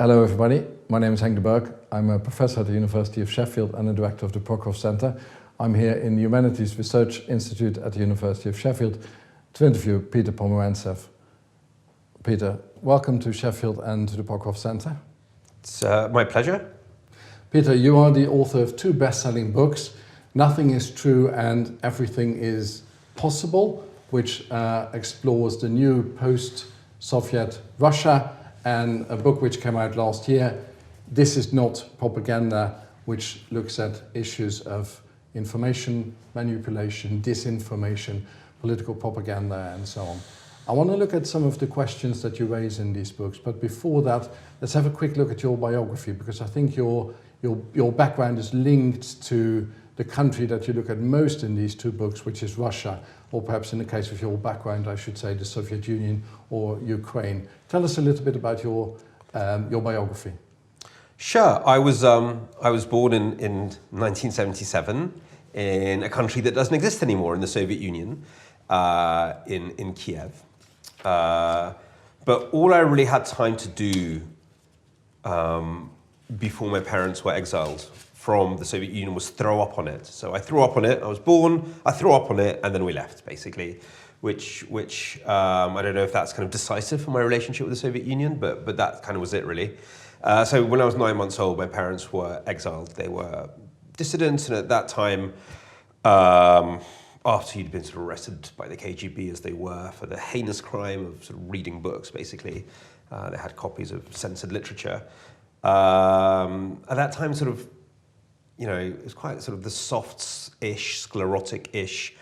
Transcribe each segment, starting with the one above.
Hello everybody, my name is Henk de Berg. I'm a professor at the University of Sheffield and the director of the Prokhoff Center. I'm here in the Humanities Research Institute at the University of Sheffield to interview Peter Pomerantsev. Peter, welcome to Sheffield and to the Prokhoff Center. It's my pleasure. Peter, you are the author of two best-selling books, Nothing is True and Everything is Possible, which explores the new post-Soviet Russia, and a book which came out last year, This Is Not Propaganda, which looks at issues of information manipulation, disinformation, political propaganda, and so on. I want to look at some of the questions that you raise in these books, but before that, let's have a quick look at your biography, because I think your background is linked to the country that you look at most in these two books, which is Russia, or perhaps in the case of your background, I should say the Soviet Union or Ukraine. Tell us a little bit about your biography. Sure. I was born in 1977 in a country that doesn't exist anymore, in the Soviet Union, in Kiev. But all I really had time to do before my parents were exiled from the Soviet Union was throw up on it. So I threw up on it. I was born, I threw up on it, and then we left, basically. Which I don't know if that's kind of decisive for my relationship with the Soviet Union, but that kind of was it, really. So when I was 9 months old, my parents were exiled. They were dissidents, and at that time, after you'd been sort of arrested by the KGB, as they were, for the heinous crime of sort of reading books, basically, they had copies of censored literature. At that time, sort of, it was quite sort of the soft-ish, sclerotic-ish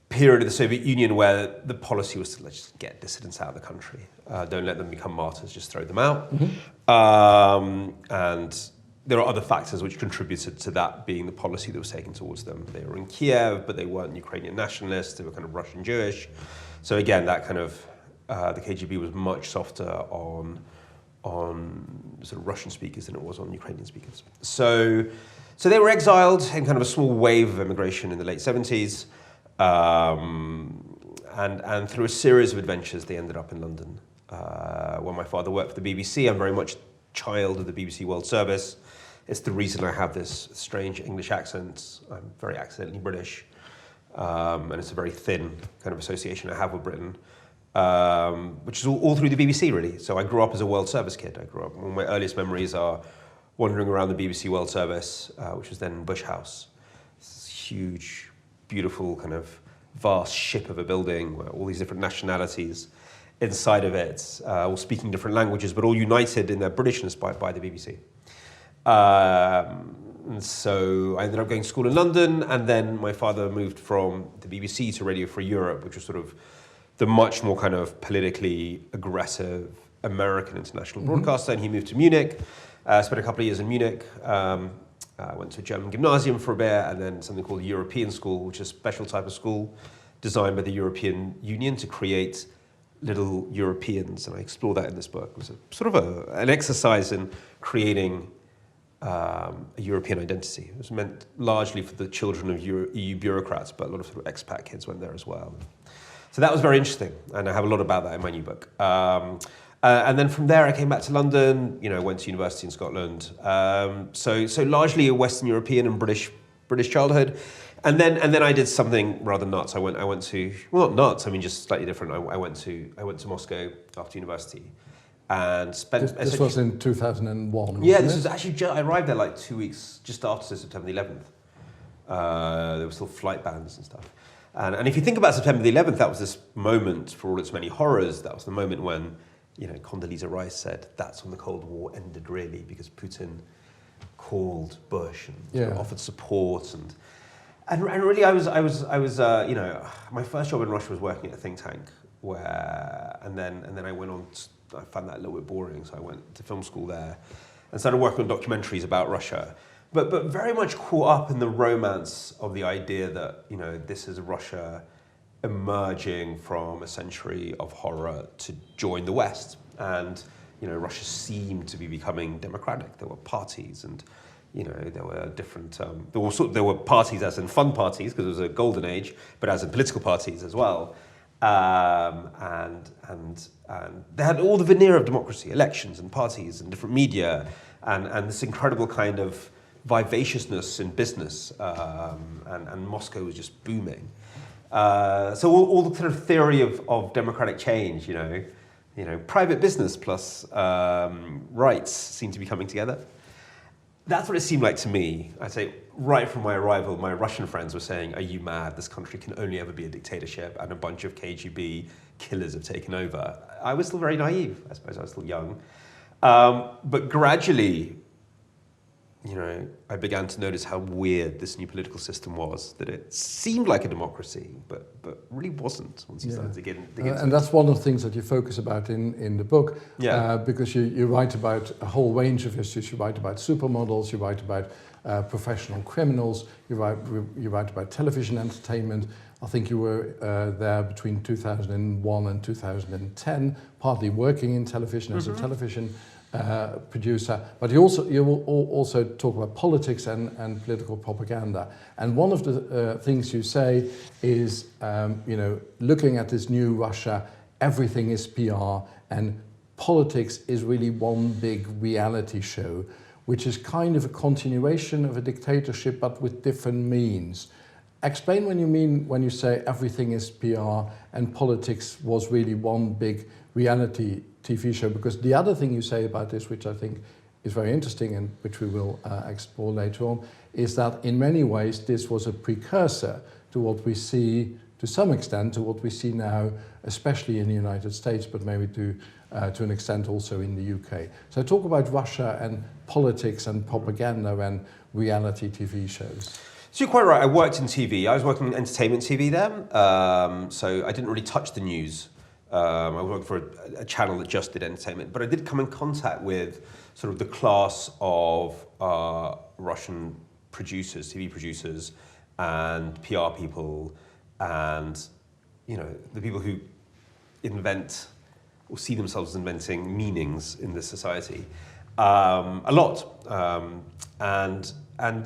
period of the Soviet Union where the policy was to just get dissidents out of the country. Don't let them become martyrs, just throw them out. Mm-hmm. And there are other factors which contributed to that being the policy that was taken towards them. They were in Kiev, but they weren't Ukrainian nationalists. They were kind of Russian Jewish. So again, that kind of, the KGB was much softer on sort of Russian speakers than it was on Ukrainian speakers. So they were exiled in kind of a small wave of immigration in the late 70s. And through a series of adventures, they ended up in London. When my father worked for the BBC, I'm very much a child of the BBC World Service. It's the reason I have this strange English accent. I'm very accidentally British. And it's a very thin kind of association I have with Britain, which is all through the BBC, really. So I grew up as a World Service kid. One of my earliest memories are wandering around the BBC World Service, which was then Bush House. This huge, beautiful, kind of vast ship of a building where all these different nationalities inside of it, all speaking different languages, but all united in their Britishness by the BBC. And so I ended up going to school in London, and then my father moved from the BBC to Radio Free Europe, which was sort of the much more kind of politically aggressive American international broadcaster, and he moved to Munich. Spent a couple of years in Munich. I went to a German gymnasium for a bit, and then something called European School, which is a special type of school designed by the European Union to create little Europeans, and I explore that in this book. It was sort of an exercise in creating a European identity. It was meant largely for the children of EU bureaucrats, but a lot of sort of expat kids went there as well. So that was very interesting, and I have a lot about that in my new book. And then from there, I came back to London. Went to university in Scotland. So largely a Western European and British childhood. And then I did something rather nuts. I went to, well, not nuts. I mean, just slightly different. I went to Moscow after university, and spent. This was in 2001. Yeah, this was actually. I arrived there like 2 weeks just after September the 11th. There were still flight bans and stuff. And if you think about September the 11th, that was this moment, for all its many horrors. That was the moment when, Condoleezza Rice said, that's when the Cold War ended, really, because Putin called Bush and offered support, and really I was my first job in Russia was working at a think tank, and then I went on. I found that a little bit boring, so I went to film school there and started working on documentaries about Russia, but very much caught up in the romance of the idea that this is Russia emerging from a century of horror to join the West. And, Russia seemed to be becoming democratic. There were parties and, there were different, there were parties as in fun parties, because it was a golden age, but as in political parties as well. and they had all the veneer of democracy, elections and parties and different media, and this incredible kind of vivaciousness in business, and Moscow was just booming. So all the sort of theory of democratic change, private business plus rights seem to be coming together. That's what it seemed like to me. I'd say right from my arrival, my Russian friends were saying, "Are you mad? This country can only ever be a dictatorship, and a bunch of KGB killers have taken over." I was still very naive. I suppose I was still young. But gradually, I began to notice how weird this new political system was, that it seemed like a democracy, but really wasn't once you started to get into it. And that's one of the things that you focus about in the book, because you write about a whole range of issues. You write about supermodels, you write about professional criminals, you write about television entertainment. I think you were there between 2001 and 2010, partly working in television as a television producer, but you also talk about politics and political propaganda. And one of the things you say is, looking at this new Russia, everything is PR, and politics is really one big reality show, which is kind of a continuation of a dictatorship, but with different means. Explain what you mean when you say everything is PR and politics was really one big reality TV show, because the other thing you say about this, which I think is very interesting and which we will explore later on, is that in many ways this was a precursor to what we see, to some extent, to what we see now, especially in the United States, but maybe to an extent also in the UK. So talk about Russia and politics and propaganda and reality TV shows. So you're quite right, I worked in TV. I was working in entertainment TV then, so I didn't really touch the news. I worked for a channel that just did entertainment, but I did come in contact with sort of the class of Russian producers, TV producers, and PR people, and the people who invent or see themselves as inventing meanings in this society a lot, and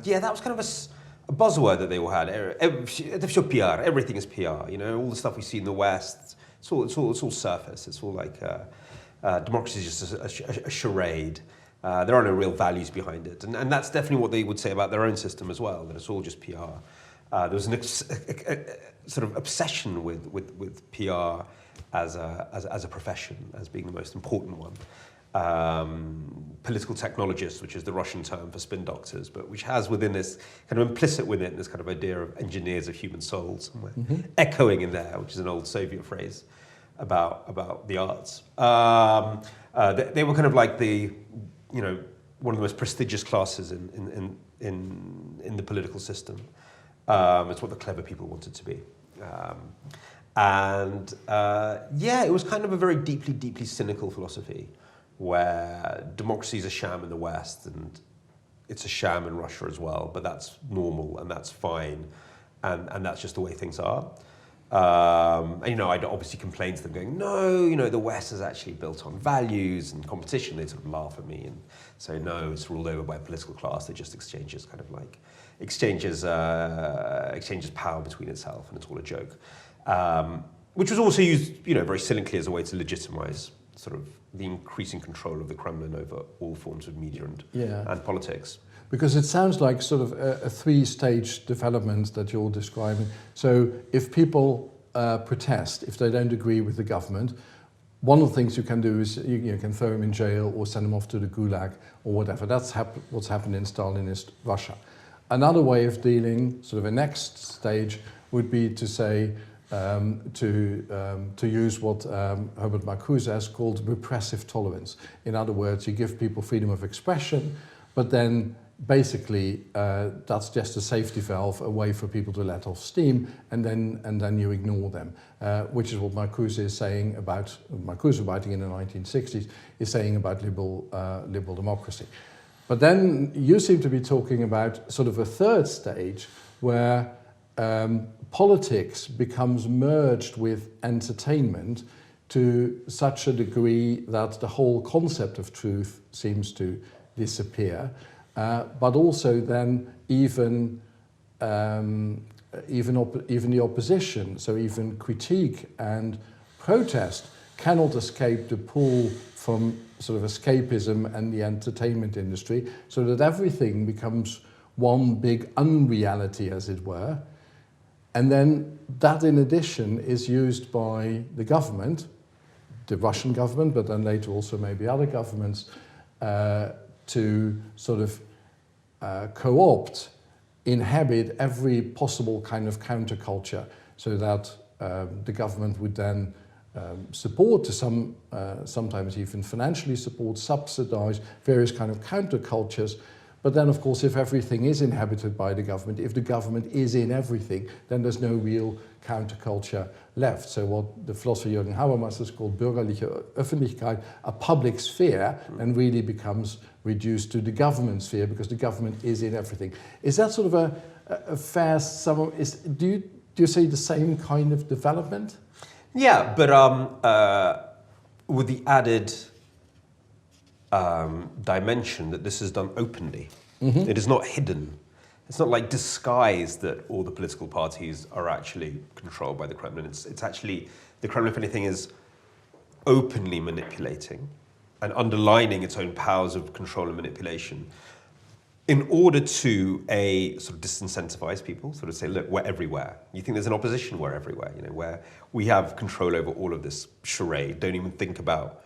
that was kind of a buzzword that they all had. PR, everything is PR. All the stuff we see in the West. It's all surface. It's all like democracy is just a charade. There are no real values behind it, and that's definitely what they would say about their own system as well. That it's all just PR. There was a sort of obsession with PR as a profession, as being the most important one. Political technologists, which is the Russian term for spin doctors, but which has within this kind of implicit within this kind of idea of engineers of human souls, somewhere echoing in there, which is an old Soviet phrase about the arts. They were kind of like one of the most prestigious classes in the political system. It's what the clever people wanted to be. It was kind of a very deeply, deeply cynical philosophy, where democracy is a sham in the West and it's a sham in Russia as well, but that's normal and that's fine, and that's just the way things are. I'd obviously complain to them going, no, the West is actually built on values and competition. They sort of laugh at me and say, no, it's ruled over by a political class that just exchanges power between itself, and it's all a joke. Which was also used, very cynically as a way to legitimize sort of the increasing control of the Kremlin over all forms of media and politics. Because it sounds like sort of a three-stage development that you're describing. So if people protest, if they don't agree with the government, one of the things you can do is you can throw them in jail or send them off to the Gulag or whatever. That's what's happened in Stalinist Russia. Another way of dealing, sort of a next stage, would be to say, to use what Herbert Marcuse has called repressive tolerance. In other words, you give people freedom of expression, but then basically that's just a safety valve, a way for people to let off steam, and then you ignore them, which is what Marcuse is saying about, Marcuse writing in the 1960s, is saying about liberal democracy. But then you seem to be talking about sort of a third stage where politics becomes merged with entertainment to such a degree that the whole concept of truth seems to disappear, but also then even even the opposition, so even critique and protest cannot escape the pull from sort of escapism and the entertainment industry, so that everything becomes one big unreality, as it were. And then that, in addition, is used by the government, the Russian government, but then later also maybe other governments, to sort of co-opt, inhabit every possible kind of counterculture, so that the government would then support to sometimes even financially support, subsidize various kind of countercultures. But then, of course, if everything is inhabited by the government, if the government is in everything, then there's no real counterculture left. So what the philosopher Jürgen Habermas has called bürgerliche Öffentlichkeit, a public sphere, then really becomes reduced to the government sphere, because the government is in everything. Is that sort of a fair summary? Do you see the same kind of development? Yeah, but with the added dimension that this is done openly. Mm-hmm. It is not hidden. It's not like disguised that all the political parties are actually controlled by the Kremlin. It's actually, the Kremlin, if anything, is openly manipulating and underlining its own powers of control and manipulation in order to sort of disincentivize people, sort of say, look, we're everywhere. You think there's an opposition, we're everywhere, where we have control over all of this charade. Don't even think about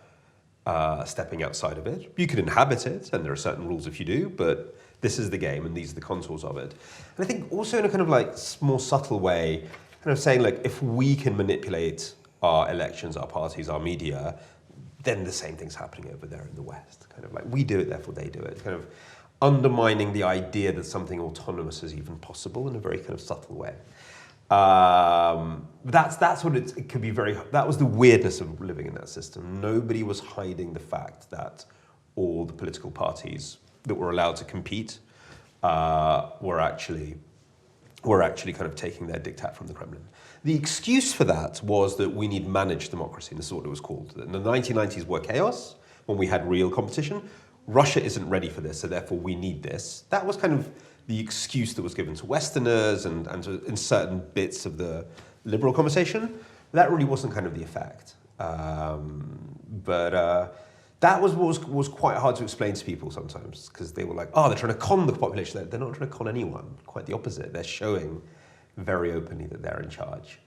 stepping outside of it. You can inhabit it, and there are certain rules if you do, but this is the game, and these are the contours of it. And I think also in a kind of like more subtle way, kind of saying, like, if we can manipulate our elections, our parties, our media, then the same thing's happening over there in the West. Kind of like, we do it, therefore they do it. Kind of undermining the idea that something autonomous is even possible in a very kind of subtle way. That's what it could be that was the weirdness of living in that system. Nobody was hiding the fact that all the political parties that were allowed to compete were actually kind of taking their diktat from the Kremlin. The excuse for that was that we need managed democracy, and this is what it was called. In the 1990s were chaos, when we had real competition. Russia isn't ready for this, so therefore we need this. That was kind of the excuse that was given to Westerners and in certain bits of the liberal conversation. That really wasn't kind of the effect. But that was what was quite hard to explain to people sometimes, because they were like, oh, they're trying to con the population. They're not trying to con anyone. Quite the opposite. They're showing very openly that they're in charge.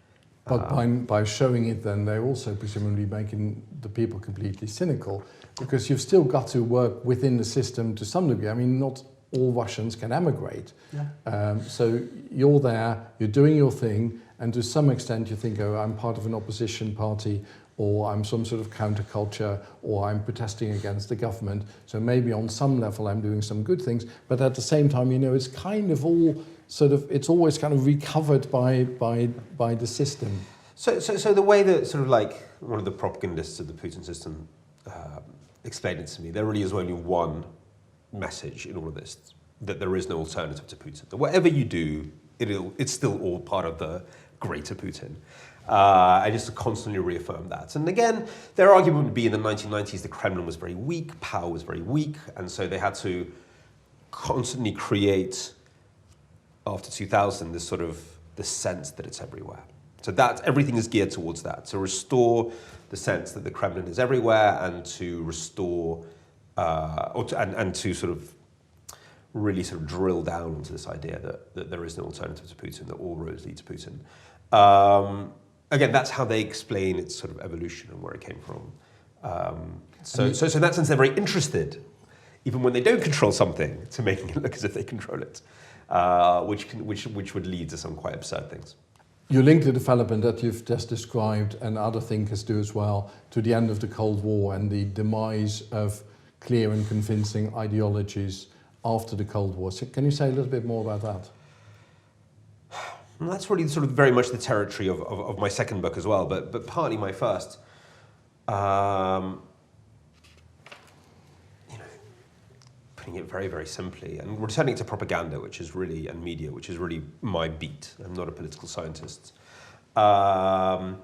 But by showing it, then they're also presumably making the people completely cynical, because you've still got to work within the system to some degree. I mean, not all Russians can emigrate. Yeah. So you're there, you're doing your thing, and to some extent you think, oh, I'm part of an opposition party, or I'm some sort of counterculture, or I'm protesting against the government. So maybe on some level I'm doing some good things, but at the same time, it's kind of all sort of, it's always kind of recovered by the system. So the way that sort of like one of the propagandists of the Putin system explained it to me, there really is only one message in all of this, that there is no alternative to Putin. That whatever you do, it's still all part of the greater Putin. I just constantly reaffirm that. And again, their argument would be in the 1990s, the Kremlin was very weak, power was very weak, and so they had to constantly create, after 2000, this sense that it's everywhere. So that everything is geared towards that, to restore the sense that the Kremlin is everywhere, and to restore, and to sort of really sort of drill down into this idea that there is no alternative to Putin, that all roads lead to Putin. Again, that's how they explain its sort of evolution and where it came from. So in that sense, they're very interested, even when they don't control something, to making it look as if they control it, which would lead to some quite absurd things. You link the development that you've just described, and other thinkers do as well, to the end of the Cold War and the demise of clear and convincing ideologies after the Cold War. So can you say a little bit more about that? Well, that's really sort of very much the territory of my second book as well, but partly my first. Putting it very, very simply, and returning to propaganda, and media, which is really my beat. I'm not a political scientist. The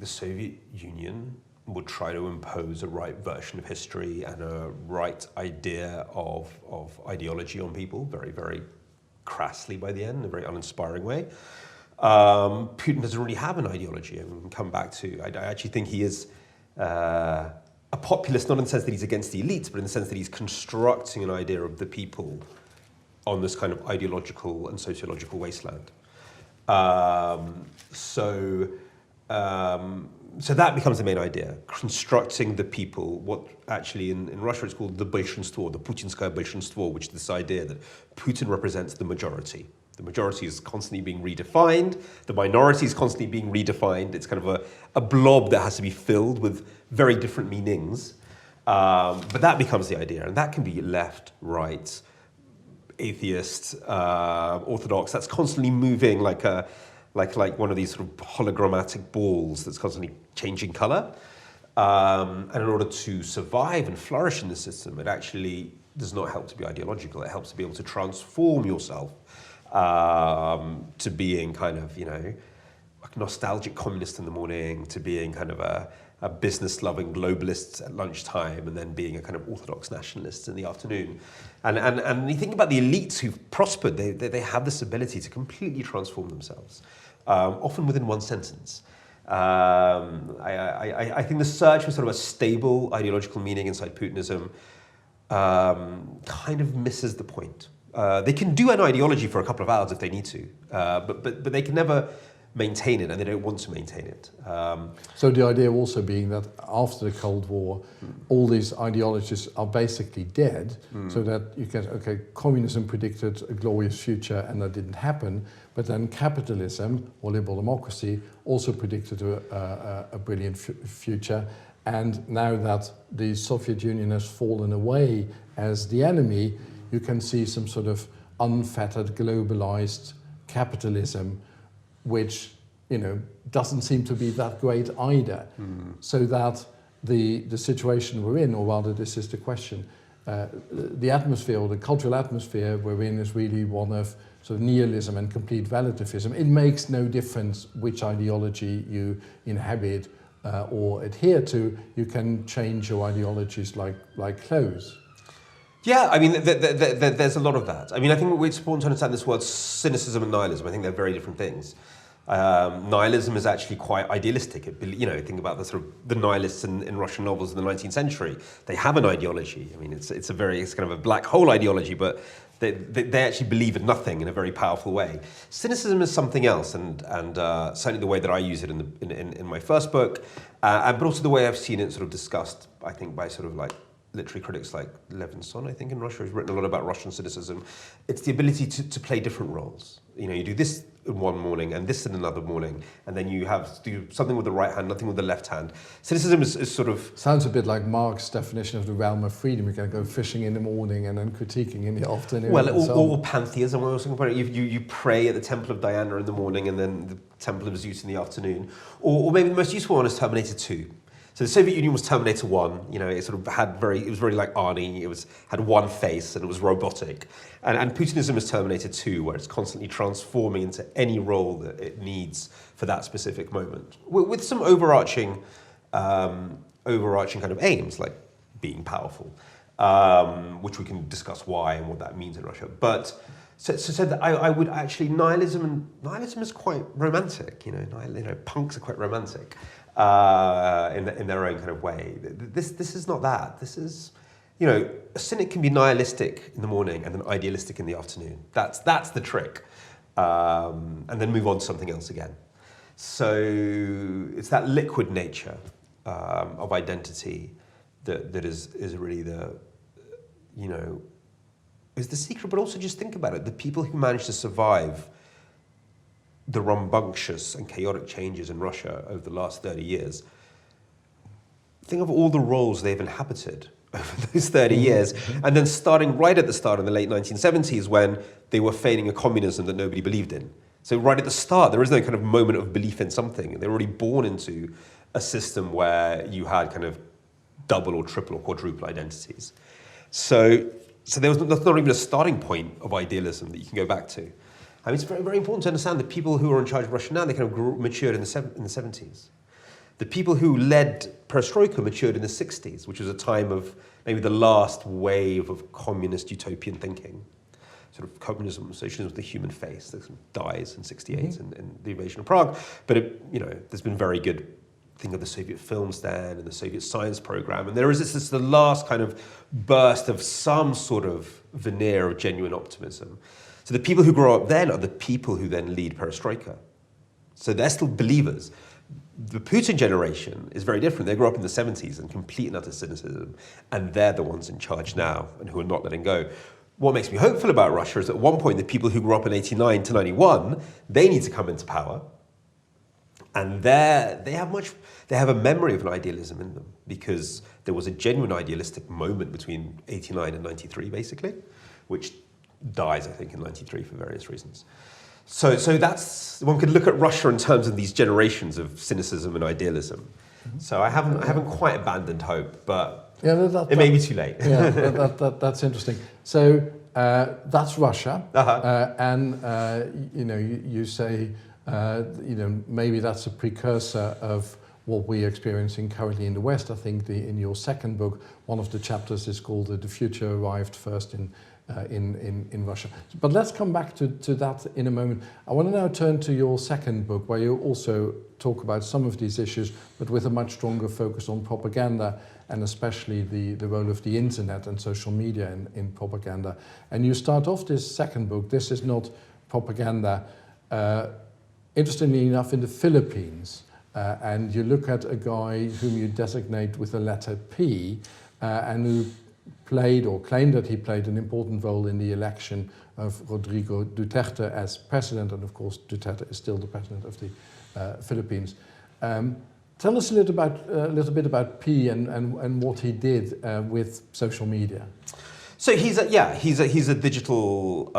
Soviet Union would try to impose a right version of history and a right idea of ideology on people, very, very crassly by the end, in a very uninspiring way. Putin doesn't really have an ideology. I mean, we can come back to, I actually think he is a populist, not in the sense that he's against the elites, but in the sense that he's constructing an idea of the people on this kind of ideological and sociological wasteland. So that becomes the main idea, constructing the people, what actually in Russia it's called the большинство, the Putinskое большинство, which is this idea that Putin represents the majority. The majority is constantly being redefined, the minority is constantly being redefined. It's kind of a blob that has to be filled with very different meanings. But that becomes the idea, and that can be left, right, atheist, orthodox. That's constantly moving like one of these sort of hologrammatic balls that's constantly changing color. And in order to survive and flourish in the system, it actually does not help to be ideological. It helps to be able to transform yourself to being kind of, a nostalgic communist in the morning, to being kind of a business-loving globalist at lunchtime, and then being a kind of orthodox nationalist in the afternoon. And you think about the elites who've prospered, they have this ability to completely transform themselves, often within one sentence. I think the search for sort of a stable ideological meaning inside Putinism kind of misses the point. They can do an ideology for a couple of hours if they need to, but they can never maintain it, and they don't want to maintain it. So the idea also being that after the Cold War, all these ideologies are basically dead, so that you get, okay, communism predicted a glorious future and that didn't happen, but then capitalism or liberal democracy also predicted a brilliant future. And now that the Soviet Union has fallen away as the enemy, you can see some sort of unfettered, globalized capitalism, which doesn't seem to be that great either. So that the situation we're in, or rather this is the question, the atmosphere or the cultural atmosphere we're in is really one of sort of nihilism and complete relativism. It makes no difference which ideology you inhabit or adhere to. You can change your ideologies like clothes. Yeah, I mean, there's a lot of that. I mean, I think it's important to understand this word cynicism and nihilism. I think they're very different things. Nihilism is actually quite idealistic. Think about the nihilists in Russian novels in the 19th century. They have an ideology. I mean, it's kind of a black hole ideology, but they actually believe in nothing in a very powerful way. Cynicism is something else, and certainly the way that I use it in my first book, but also the way I've seen it sort of discussed, I think, by sort of like literary critics like Levinson, I think, in Russia, who's written a lot about Russian cynicism. It's the ability to play different roles. You do this in one morning and this in another morning, and then you have to do something with the right hand, nothing with the left hand. Cynicism is sort of... Sounds a bit like Marx's definition of the realm of freedom. You can go fishing in the morning and then critiquing in the afternoon. Well, or pantheism. I was talking about it. You pray at the Temple of Diana in the morning and then the Temple of Zeus in the afternoon. Or maybe the most useful one is Terminator 2. So the Soviet Union was Terminator 1, it sort of it was very like Arnie, had one face and it was robotic. And Putinism is Terminator 2, where it's constantly transforming into any role that it needs for that specific moment, with some overarching kind of aims, like being powerful, which we can discuss why and what that means in Russia. But so that I would actually, nihilism is quite romantic, punks are quite romantic. In their own kind of way. This is not that. This is, a cynic can be nihilistic in the morning and then idealistic in the afternoon. That's the trick. And then move on to something else again. So it's that liquid nature of identity that is really is the secret. But also just think about it. The people who manage to survive the rambunctious and chaotic changes in Russia over the last 30 years. Think of all the roles they've inhabited over those 30 years, and then starting right at the start in the late 1970s when they were feigning a communism that nobody believed in. So right at the start, there is no kind of moment of belief in something. They were already born into a system where you had kind of double or triple or quadruple identities. So that's not even a starting point of idealism that you can go back to. I mean, it's very, very important to understand that people who are in charge of Russia now, they kind of matured in the 70s. The people who led Perestroika matured in the 60s, which was a time of maybe the last wave of communist utopian thinking. sort of communism, socialism with the human face that dies in '68 in the invasion of Prague. But there's been very good. Think of the Soviet film stand and the Soviet science program, and there is this the last kind of burst of some sort of veneer of genuine optimism. So the people who grow up then are the people who then lead perestroika. So they're still believers. The Putin generation is very different. They grew up in the 70s and complete and utter cynicism, and they're the ones in charge now and who are not letting go. What makes me hopeful about Russia is at one point the people who grew up in 89 to 91, they need to come into power. And they have a memory of an idealism in them, because there was a genuine idealistic moment between 89 and 93, basically, which dies, I think, in 93 for various reasons. So that's, one could look at Russia in terms of these generations of cynicism and idealism. So I haven't quite abandoned hope, but it may be too late. Yeah, that's interesting. So that's Russia, and you say maybe that's a precursor of what we're experiencing currently in the West. I think in your second book, one of the chapters is called "The Future Arrived First in Russia." But let's come back to that in a moment. I want to now turn to your second book, where you also talk about some of these issues, but with a much stronger focus on propaganda, and especially the role of the internet and social media in propaganda. And you start off this second book, "This is not propaganda," interestingly enough, in the Philippines. And you look at a guy whom you designate with the letter P, and who played or claimed that he played an important role in the election of Rodrigo Duterte as president, and of course Duterte is still the president of the Philippines. Tell us a little bit about P and what he did with social media. So he's a digital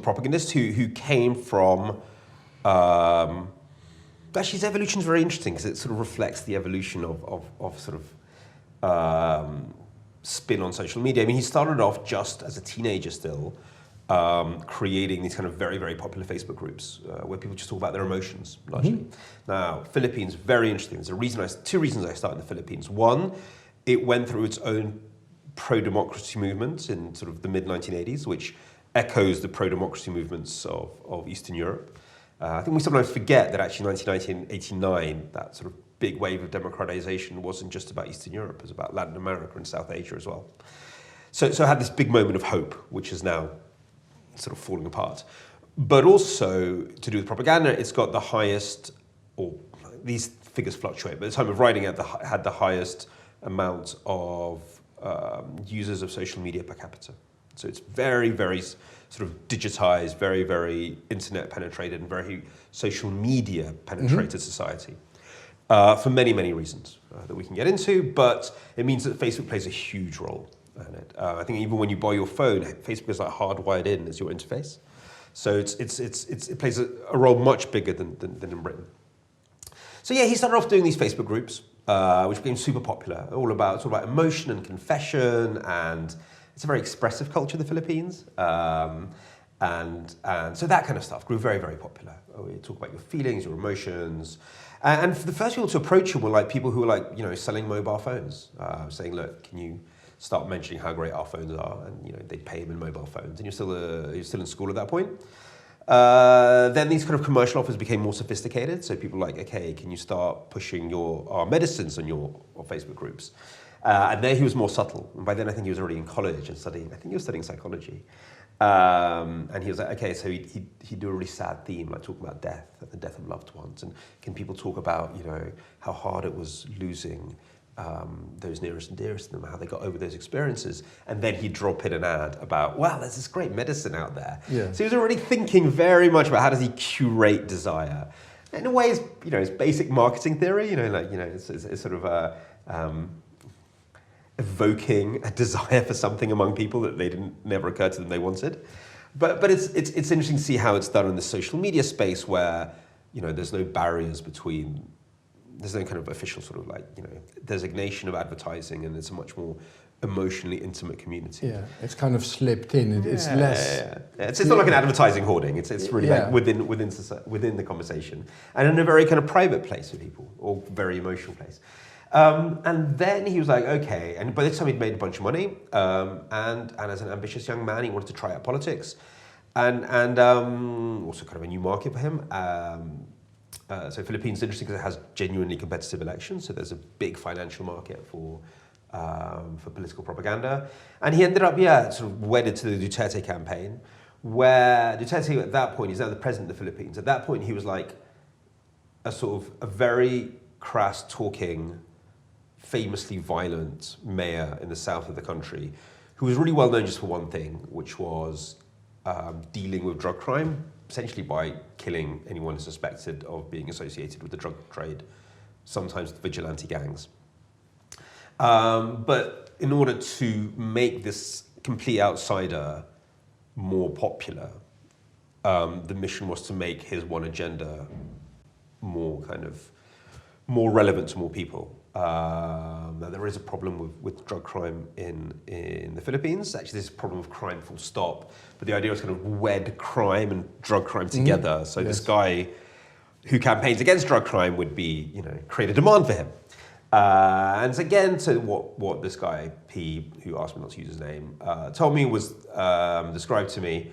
propagandist who came from. Actually, his evolution is very interesting because it sort of reflects the evolution of sort of spin on social media. I mean, he started off just as a teenager still, creating these kind of very, very popular Facebook groups where people just talk about their emotions, largely. Now, Philippines, very interesting. There's two reasons I started in the Philippines. One, it went through its own pro-democracy movement in sort of the mid-1980s, which echoes the pro-democracy movements of Eastern Europe. I think we sometimes forget that actually 1989, 89, that sort of big wave of democratization wasn't just about Eastern Europe, it was about Latin America and South Asia as well. So I had this big moment of hope, which is now sort of falling apart. But also, to do with propaganda, it's got the highest, or these figures fluctuate, but at the time of writing it had the highest amount of users of social media per capita. So it's very, very sort of digitized, very, very internet penetrated, and very social media penetrated society for many, many reasons that we can get into. But it means that Facebook plays a huge role in it. I think even when you buy your phone, Facebook is like hardwired in as your interface. So it plays a role much bigger than in Britain. So yeah, he started off doing these Facebook groups, which became super popular, all about emotion and confession, and it's a very expressive culture, the Philippines, and so that kind of stuff grew very, very popular. We talk about your feelings, your emotions, and for the first people to approach him were like people who were selling mobile phones, saying, "Look, can you start mentioning how great our phones are?" And they'd pay him in mobile phones, and you're still in school at that point. Then these kind of commercial offers became more sophisticated. So people were like, "Okay, can you start pushing our medicines on your Facebook groups?" And there he was more subtle. And by then I think he was already in college and studying. I think he was studying psychology. And he was like, okay, so he'd do a really sad theme, like talking about death and the death of loved ones. And can people talk about, how hard it was losing those nearest and dearest to them, how they got over those experiences. And then he'd drop in an ad about, wow, there's this great medicine out there. Yeah. So he was already thinking very much about how does he curate desire. In a way, it's basic marketing theory, it's sort of evoking a desire for something among people that never occurred to them they wanted. But it's interesting to see how it's done in the social media space where, there's no barriers between, there's no kind of official sort of designation of advertising, and it's a much more emotionally intimate community. Yeah, it's kind of slipped in. It's less. Yeah. It's not like an advertising hoarding. It's really like within the conversation, and in a very kind of private place for people, or very emotional place. And then he was like, okay. And by this time he'd made a bunch of money. And as an ambitious young man, he wanted to try out politics. And also kind of a new market for him. So Philippines is interesting because it has genuinely competitive elections. So there's a big financial market for political propaganda. And he ended up, sort of wedded to the Duterte campaign, where Duterte at that point, he's now the president of the Philippines. At that point, he was like a sort of a very crass talking, famously violent mayor in the south of the country, who was really well known just for one thing, which was dealing with drug crime, essentially by killing anyone suspected of being associated with the drug trade, sometimes vigilante gangs. But in order to make this complete outsider more popular, the mission was to make his one agenda more relevant to more people. Now there is a problem with drug crime in the Philippines. Actually, there's a problem with crime full stop. But the idea was kind of wed crime and drug crime together. So this guy who campaigns against drug crime would be, create a demand for him. And so again, what this guy, P, who asked me not to use his name, told me was, described to me,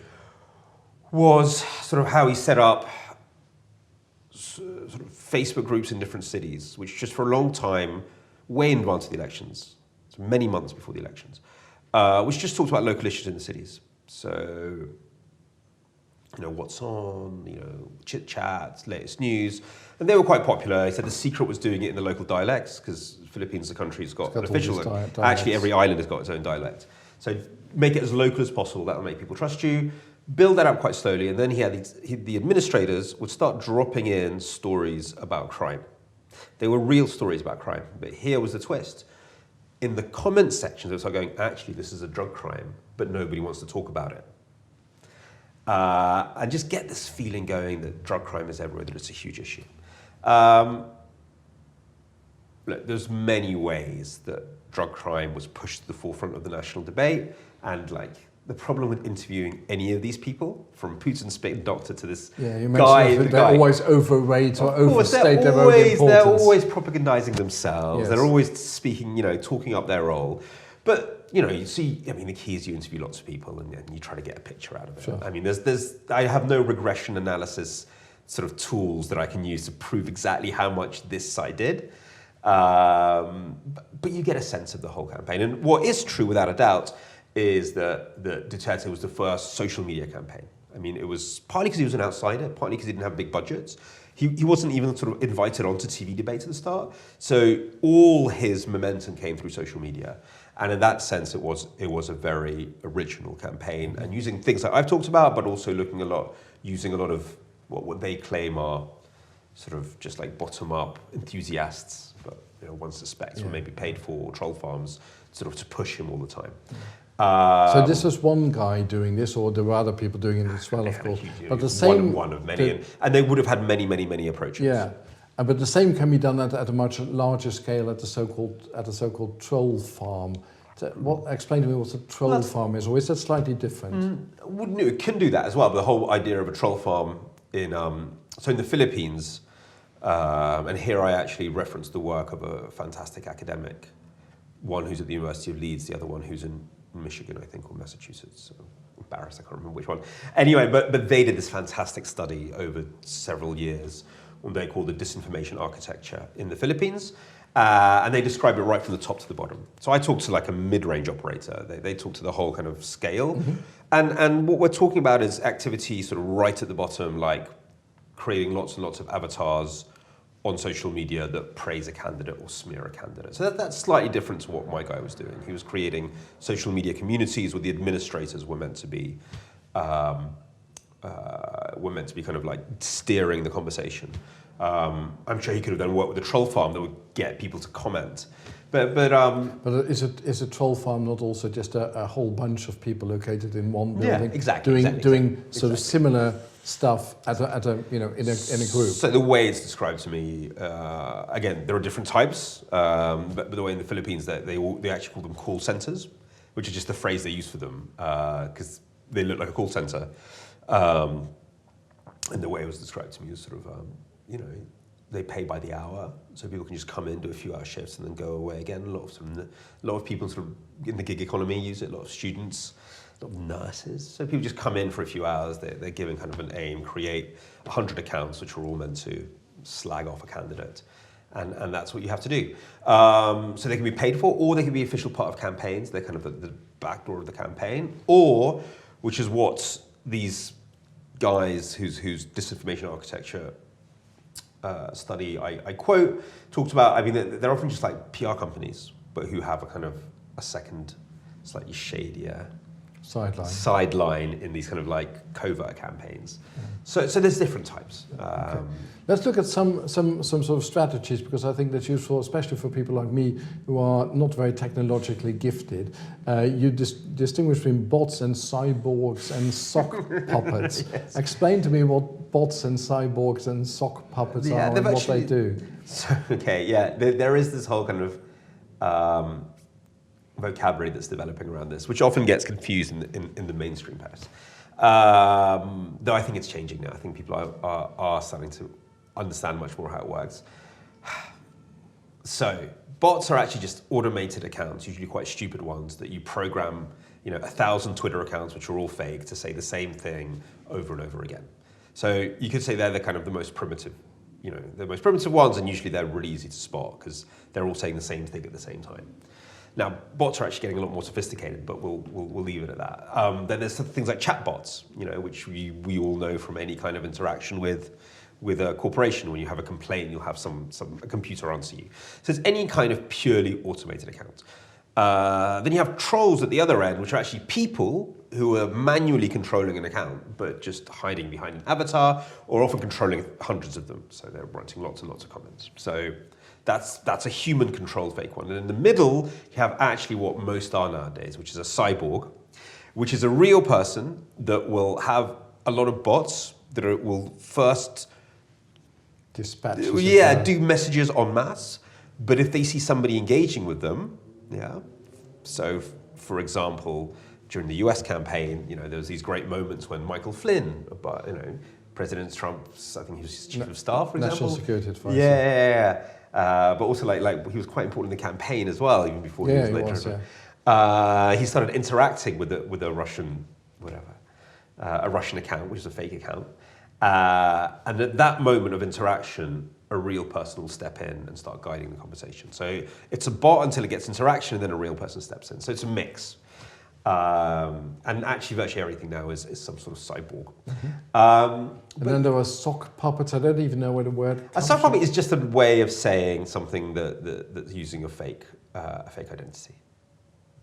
was sort of how he set up sort of Facebook groups in different cities, which just for a long time, way in advance of the elections, so many months before the elections, which just talked about local issues in the cities. So, what's on, chit chats, latest news, and they were quite popular. He said the secret was doing it in the local dialects, because Philippines, the country's got an official, actually every island has got its own dialect. So make it as local as possible, that'll make people trust you. Build that up quite slowly, and then the administrators would start dropping in stories about crime. They were real stories about crime, but here was the twist. In the comment sections, they would start going, actually, this is a drug crime, but nobody wants to talk about it. And just get this feeling going that drug crime is everywhere, that it's a huge issue. Look, there's many ways that drug crime was pushed to the forefront of the national debate, and the problem with interviewing any of these people, from Putin's spit doctor to this guy, they always overrate or overstate their own importance. They're always propagandizing themselves. Yes. They're always speaking, talking up their role. But you see, the key is you interview lots of people and you try to get a picture out of it. Sure. I have no regression analysis sort of tools that I can use to prove exactly how much this side did. But you get a sense of the whole campaign. And what is true, without a doubt, is that Duterte was the first social media campaign. It was partly because he was an outsider, partly because he didn't have big budgets. He wasn't even sort of invited onto TV debates at the start. So all his momentum came through social media. And in that sense, it was a very original campaign, and using things that I've talked about, but also using a lot of what they claim are sort of just like bottom-up enthusiasts, but one suspects were maybe paid for troll farms sort of to push him all the time. So this was one guy doing this, or there were other people doing it as well, of course. But the same one of many, and they would have had many approaches. Yeah, but the same can be done at a much larger scale at the so-called troll farm. Explain to me what a troll farm is, or is that slightly different? It can do that as well. But the whole idea of a troll farm in the Philippines, and here I actually reference the work of a fantastic academic, one who's at the University of Leeds, the other one who's in Michigan, I think, or Massachusetts. I'm embarrassed, I can't remember which one. Anyway, but they did this fantastic study over several years, what they call the disinformation architecture in the Philippines. And they describe it right from the top to the bottom. So I talked to a mid-range operator. They talk to the whole kind of scale. Mm-hmm. And what we're talking about is activity sort of right at the bottom, like creating lots and lots of avatars on social media that praise a candidate or smear a candidate. So that's slightly different to what my guy was doing. He was creating social media communities where the administrators were meant to be kind of like steering the conversation. I'm sure he could have done work with a troll farm that would get people to comment. But is a troll farm not also just a whole bunch of people located in one building? Yeah, exactly. Doing sort of similar stuff in a group. So the way it's described to me, again, there are different types, but the way in the Philippines they actually call them call centers, which is just the phrase they use for them because they look like a call center. And the way it was described to me was sort of, they pay by the hour, so people can just come in, do a few hour shifts, and then go away again. A lot of people sort of in the gig economy use it. A lot of students, a lot of nurses. So people just come in for a few hours. They're given kind of an aim, create 100 accounts, which are all meant to slag off a candidate, and that's what you have to do. So they can be paid for, or they can be official part of campaigns. They're kind of the back door of the campaign, or, which is what these guys whose disinformation architecture study I quote talked about. I mean, they're often just like PR companies, but who have a second, slightly shadier sideline in these kind of like covert campaigns. So there's different types. Okay. Let's look at some sort of strategies, because I think that's useful, especially for people like me who are not very technologically gifted. You distinguish between bots and cyborgs and sock puppets. Yes. Explain to me what bots and cyborgs and sock puppets are and what they do. So, there is this whole kind of vocabulary that's developing around this, which often gets confused in the mainstream press. Though I think it's changing now. I think people are starting to understand much more how it works. So bots are actually just automated accounts, usually quite stupid ones, that you program, 1,000 Twitter accounts, which are all fake, to say the same thing over and over again. So you could say they're the most primitive, the most primitive ones, and usually they're really easy to spot because they're all saying the same thing at the same time. Now, bots are actually getting a lot more sophisticated, but we'll leave it at that. Then there's things like chatbots, which we all know from any kind of interaction with a corporation. When you have a complaint, you'll have a computer answer you. So it's any kind of purely automated account. Then you have trolls at the other end, which are actually people who are manually controlling an account, but just hiding behind an avatar, or often controlling hundreds of them. So they're writing lots and lots of comments. So that's a human-controlled fake one. And in the middle, you have actually what most are nowadays, which is a cyborg, which is a real person that will have a lot of bots that will first dispatch. Do messages en masse. But if they see somebody engaging with them, so for example, during the US campaign, there was these great moments when Michael Flynn, President Trump's, I think he was his chief of staff, for example. National Security Advisor. But also like he was quite important in the campaign as well, even before he was later. He started interacting with a Russian, a Russian account, which is a fake account. And at that moment of interaction, a real person will step in and start guiding the conversation. So it's a bot until it gets interaction, and then a real person steps in. So it's a mix. And actually virtually everything now is some sort of cyborg. And then there were sock puppets. I don't even know where the word comes from. A sock puppet is just a way of saying something that's using a fake identity.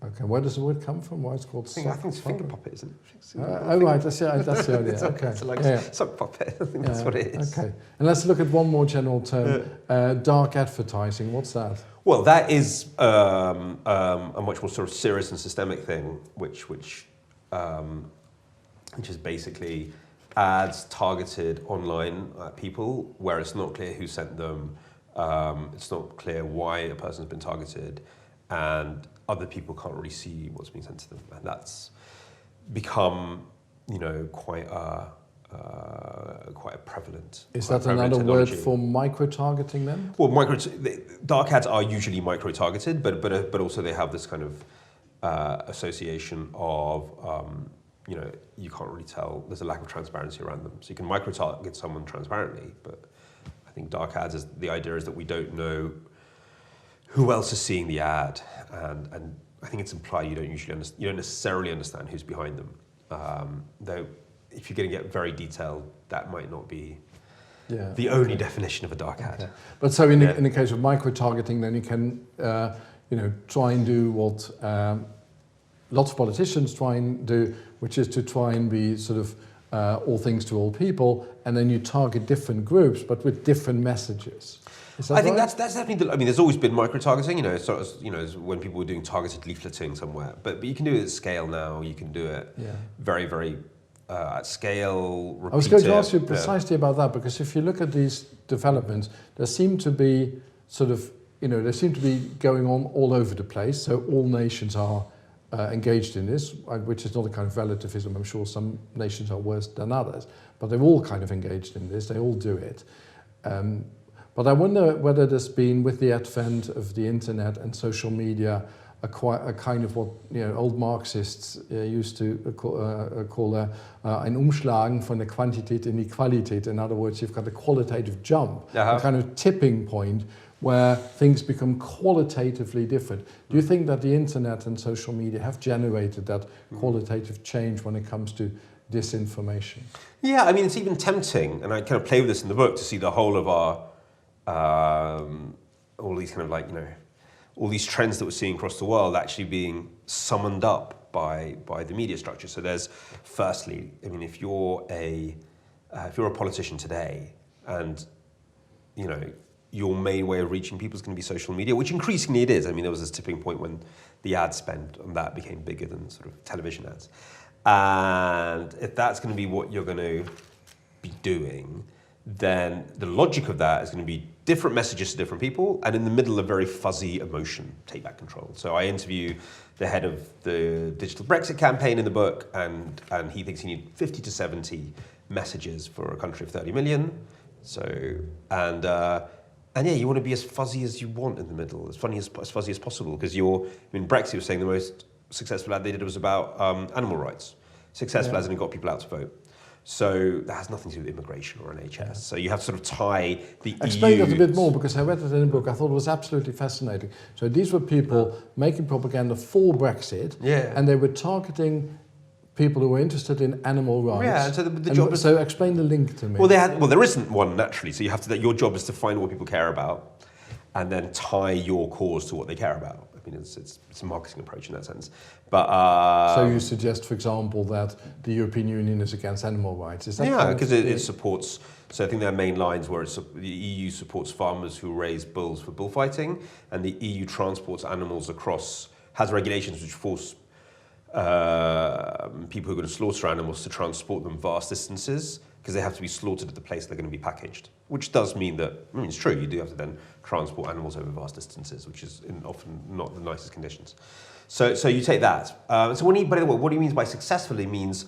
Okay, where does the word come from? Why it's called sock puppet? I think it's finger puppet, isn't it? Right, that's the idea. Okay. It's like sock puppet, I think that's what it is. Okay, and let's look at one more general term, dark advertising. What's that? Well, that is a much more sort of serious and systemic thing, which is basically ads targeted online at people where it's not clear who sent them, it's not clear why a person's been targeted, and other people can't really see what's being sent to them, and that's become, quite a prevalent. Is that another word for micro-targeting then? Well, dark ads are usually micro-targeted, but also they have this kind of association of, you can't really tell. There's a lack of transparency around them. So you can micro-target someone transparently, but I think dark ads the idea is that we don't know who else is seeing the ad, and I think it's implied you don't necessarily understand who's behind them. Though if you're going to get very detailed, that might not be the only definition of a dark ad. Okay. But so in the case of micro-targeting, then you can try and do what lots of politicians try and do, which is to try and be sort of all things to all people, and then you target different groups, but with different messages. I think that's definitely. There's always been micro-targeting. When people were doing targeted leafleting somewhere, but you can do it at scale now. You can do it very, very at scale. I was going to ask you precisely about that, because if you look at these developments, there seem to be they seem to be going on all over the place. So all nations are engaged in this, which is not a kind of relativism. I'm sure some nations are worse than others, but they're all kind of engaged in this. They all do it. But I wonder whether there's been, with the advent of the internet and social media, a kind of what old Marxists used to call ein Umschlagen von der Quantität in die Qualität. In other words, you've got a qualitative jump, a kind of tipping point where things become qualitatively different. Do you think that the internet and social media have generated that qualitative change when it comes to disinformation? Yeah, I mean, it's even tempting, and I kind of play with this in the book, to see the whole of our, all these kind of like, all these trends that we're seeing across the world actually being summoned up by the media structure. So there's, firstly, I mean, if you're a politician today, and your main way of reaching people is going to be social media, which increasingly it is. I mean, there was this tipping point when the ad spend on that became bigger than sort of television ads. And if that's going to be what you're going to be doing, then the logic of that is going to be different messages to different people, and in the middle, a very fuzzy emotion, take back control. So I interview the head of the digital Brexit campaign in the book, and he thinks you need 50 to 70 messages for a country of 30 million. So, and yeah, you want to be as fuzzy as you want in the middle, as fuzzy as possible, because Brexit was saying the most successful ad they did was about animal rights. Successful as in it got people out to vote. So that has nothing to do with immigration or NHS. Yeah. So you have to sort of tie the Explain that a bit more, because I read it in the book. I thought it was absolutely fascinating. So these were people making propaganda for Brexit, and they were targeting people who were interested in animal rights. Yeah, so the job is... So explain the link to me. Well, there isn't one, naturally. So you have to. Your job is to find what people care about, and then tie your cause to what they care about. I mean, it's a marketing approach in that sense. But so you suggest, for example, that the European Union is against animal rights. Is that because it supports. So I think there are main lines where the EU supports farmers who raise bulls for bullfighting, and the EU transports animals across, has regulations which force people who are going to slaughter animals to transport them vast distances, because they have to be slaughtered at the place they're going to be packaged, which does mean that, it's true, you do have to then transport animals over vast distances, which is often not the nicest conditions. So you take that. So what he means by successfully means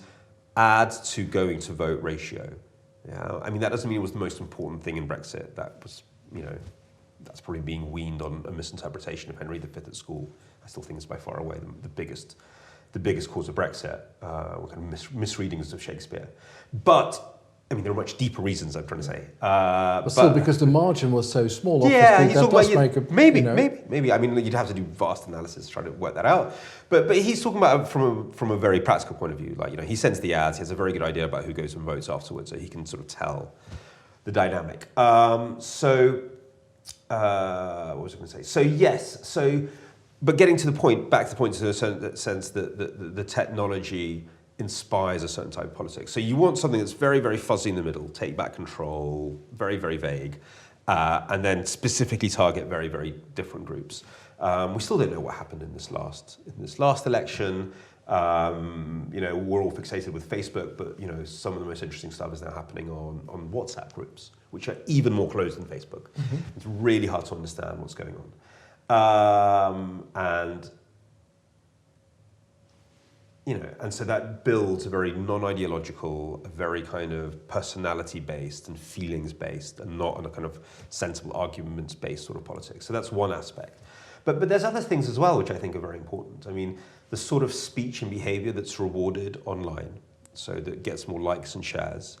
add to going to vote ratio. Yeah, I mean, that doesn't mean it was the most important thing in Brexit. That was, that's probably being weaned on a misinterpretation of Henry V at school. I still think it's by far away the biggest cause of Brexit, were kind of misreadings of Shakespeare. But I mean, there are much deeper reasons, I'm trying to say. But still, because the margin was so small, maybe. I mean, you'd have to do vast analysis to try to work that out. But he's talking about it from a very practical point of view. Like, he sends the ads, he has a very good idea about who goes and votes afterwards, so he can sort of tell the dynamic. What was I going to say? So yes, but getting to the point, back to the point, to a certain sense that the technology inspires a certain type of politics. So you want something that's very, very fuzzy in the middle, take back control, very, very vague, and then specifically target very, very different groups. We still don't know what happened in this last election. We're all fixated with Facebook, but some of the most interesting stuff is now happening on WhatsApp groups, which are even more closed than Facebook. Mm-hmm. It's really hard to understand what's going on. And so that builds a very non-ideological, a very kind of personality-based and feelings-based, and not on a kind of sensible arguments-based sort of politics. So that's one aspect. But there's other things as well which I think are very important. I mean, the sort of speech and behavior that's rewarded online, so that gets more likes and shares,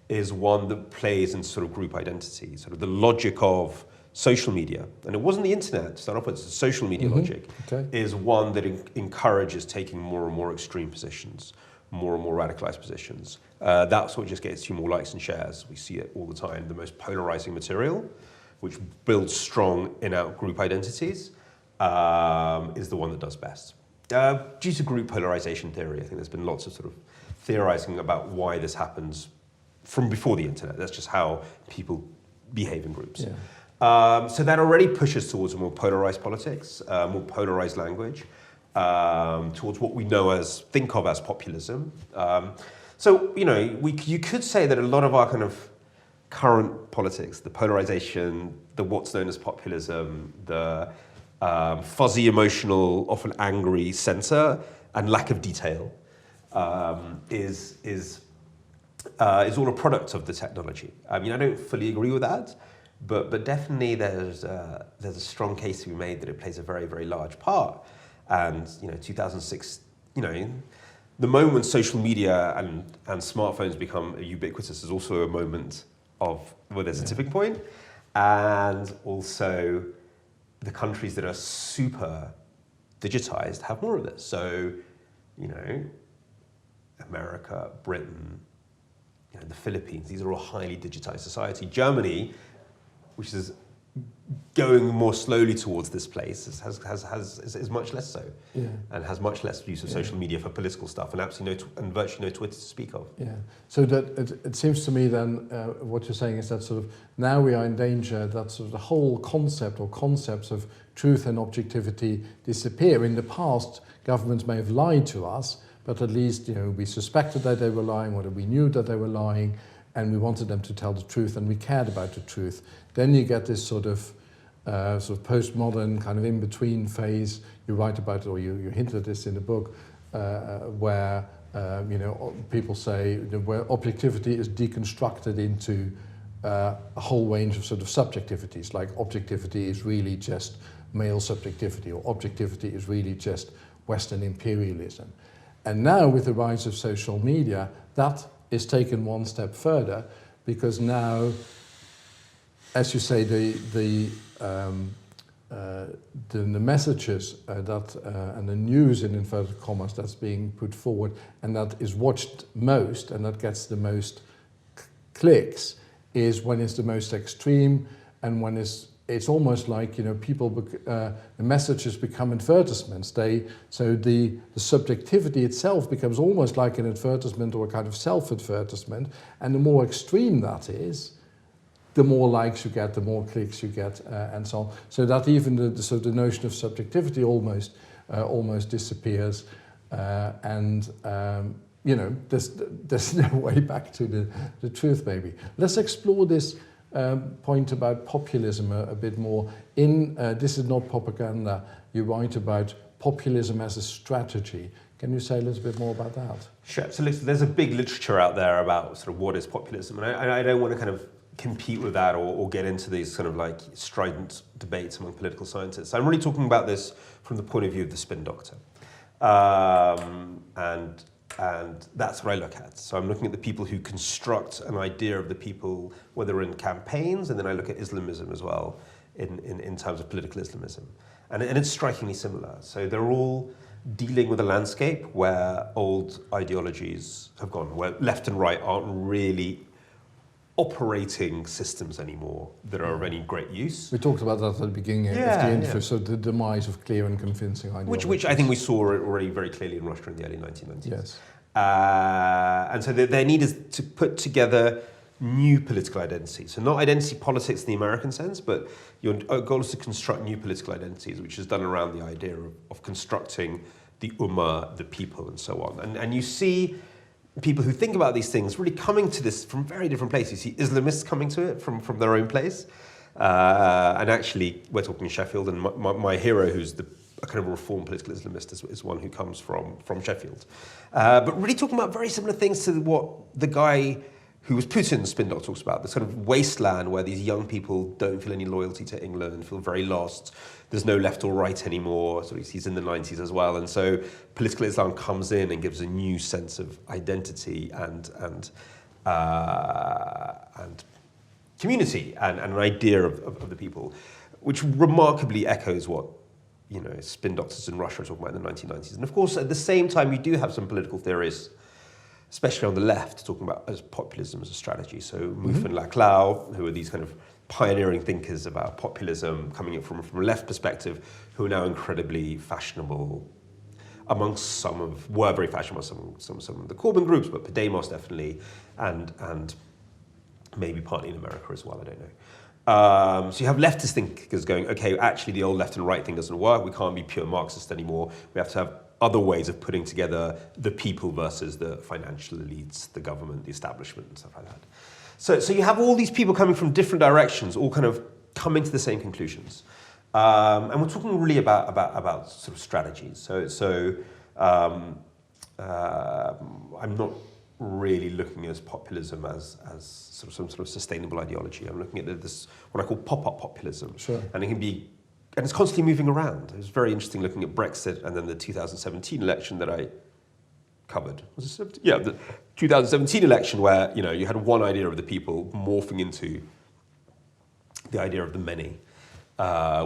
is one that plays in sort of group identity, sort of the logic of social media, and it wasn't the internet to start off with, it's the social media logic, is one that encourages taking more and more extreme positions, more and more radicalized positions. That's what just gets you more likes and shares. We see it all the time. The most polarizing material, which builds strong in-out group identities, is the one that does best. Due to group polarization theory, I think there's been lots of sort of theorizing about why this happens from before the internet. That's just how people behave in groups. Yeah. So that already pushes towards a more polarized politics, more polarized language, towards what we think of as populism. You could say that a lot of our kind of current politics, the polarization, the what's known as populism, the fuzzy, emotional, often angry censor, and lack of detail, is all a product of the technology. I mean, I don't fully agree with that. but definitely there's a strong case to be made that it plays a very, very large part. And 2006, the moment when social media and smartphones become ubiquitous is also a moment where there's a tipping point. And also the countries that are super digitized have more of this. So, America, Britain, the Philippines, these are all highly digitized society. Germany, which is going more slowly towards this place, is much less so, and has much less use of social media for political stuff, and virtually no Twitter to speak of. Yeah. So that it seems to me then what you're saying is that sort of now we are in danger that sort of the whole concept or concepts of truth and objectivity disappear. In the past, governments may have lied to us, but at least we suspected that they were lying, or that we knew that they were lying, and we wanted them to tell the truth, and we cared about the truth. Then you get this sort of postmodern kind of in-between phase. You write about it, or you hint at this in the book, where people say where objectivity is deconstructed into a whole range of sort of subjectivities, like objectivity is really just male subjectivity, or objectivity is really just Western imperialism. And now with the rise of social media, that is taken one step further, because now, as you say, the messages and the news in inverted commas that's being put forward and that is watched most and that gets the most clicks is when it's the most extreme, and when it's almost like people the messages become advertisements. So the subjectivity itself becomes almost like an advertisement or a kind of self-advertisement, and the more extreme that is, the more likes you get, the more clicks you get, and so on. So that even the notion of subjectivity almost disappears, there's no way back to the truth. Maybe let's explore this point about populism a bit more. In This Is Not Propaganda, you write about populism as a strategy. Can you say a little bit more about that? Sure. So there's a big literature out there about sort of what is populism, and I don't want to kind of compete with that or get into these kind of like strident debates among political scientists. I'm really talking about this from the point of view of the spin doctor. And that's what I look at. So I'm looking at the people who construct an idea of the people, whether in campaigns, and then I look at Islamism as well, in terms of political Islamism. And it's strikingly similar. So they're all dealing with a landscape where old ideologies have gone, where left and right aren't really operating systems anymore that are of any great use. We talked about that at the beginning of the interview, so the demise of clear and convincing ideologies. Which I think we saw already very clearly in Russia in the early 1990s. Yes. And so their need is to put together new political identities. So not identity politics in the American sense, but your goal is to construct new political identities, which is done around the idea of constructing the ummah, the people, and so on. And you see people who think about these things really coming to this from very different places. You see Islamists coming to it from their own place. And actually, we're talking Sheffield, and my hero, who's a kind of reformed political Islamist, is one who comes from Sheffield. But really talking about very similar things to what the guy who was Putin's spin doctor talks about, this sort of wasteland where these young people don't feel any loyalty to England, feel very lost. There's no left or right anymore. So he's in the 90s as well. And so political Islam comes in and gives a new sense of identity and community and an idea of the people, which remarkably echoes what spin doctors in Russia are talking about in the 1990s. And of course, at the same time, you do have some political theorists, especially on the left, talking about as populism as a strategy. So Mouffe and Laclau, who are these kind of pioneering thinkers about populism, coming in from a left perspective, who are now incredibly fashionable amongst were very fashionable some of the Corbyn groups, but Podemos definitely, and maybe partly in America as well, I don't know. So you have leftist thinkers going, okay, actually the old left and right thing doesn't work, we can't be pure Marxist anymore, we have to have other ways of putting together the people versus the financial elites, the government, the establishment, and stuff like that. So you have all these people coming from different directions, all kind of coming to the same conclusions. And we're talking really about sort of strategies. So I'm not really looking at populism as sort of some sort of sustainable ideology. I'm looking at this, what I call pop-up populism. Sure. And it can be, and it's constantly moving around. It was very interesting looking at Brexit and then the 2017 election that I covered. Was it 17? Yeah, the 2017 election where, you know, you had one idea of the people morphing into the idea of the many,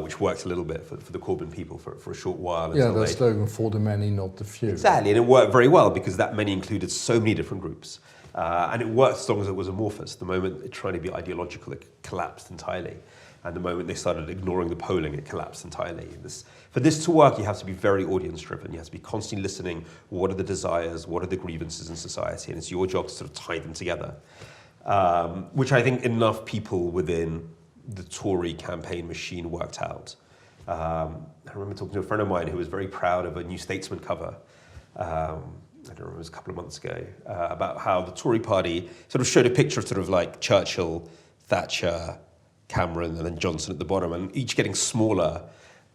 which worked a little bit for the Corbyn people for a short while. Yeah, the slogan, for the many, not the few. Exactly, and it worked very well because that many included so many different groups. And it worked as long as it was amorphous. The moment it tried to be ideological, it collapsed entirely. And the moment they started ignoring the polling, it collapsed entirely. For this to work, you have to be very audience-driven. You have to be constantly listening. What are the desires? What are the grievances in society? And it's your job to sort of tie them together, which I think enough people within the Tory campaign machine worked out. I remember talking to a friend of mine who was very proud of a New Statesman cover. I don't remember, it was a couple of months ago, about how the Tory party sort of showed a picture of sort of like Churchill, Thatcher, Cameron, and then Johnson at the bottom, and each getting smaller,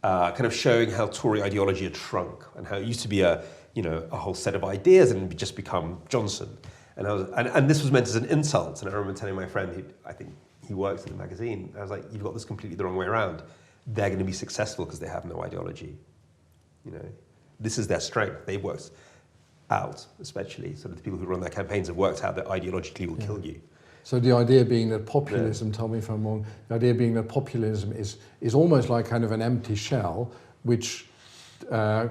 kind of showing how Tory ideology had shrunk and how it used to be a whole set of ideas and just become Johnson. And this was meant as an insult. And I remember telling my friend, I think he works in the magazine, I was like, you've got this completely the wrong way around. They're going to be successful because they have no ideology. You know, this is their strength. They've worked out, especially sort of the people who run their campaigns have worked out that ideologically will kill you. So the idea being that populism, tell me if I'm wrong, the idea being that populism is almost like kind of an empty shell which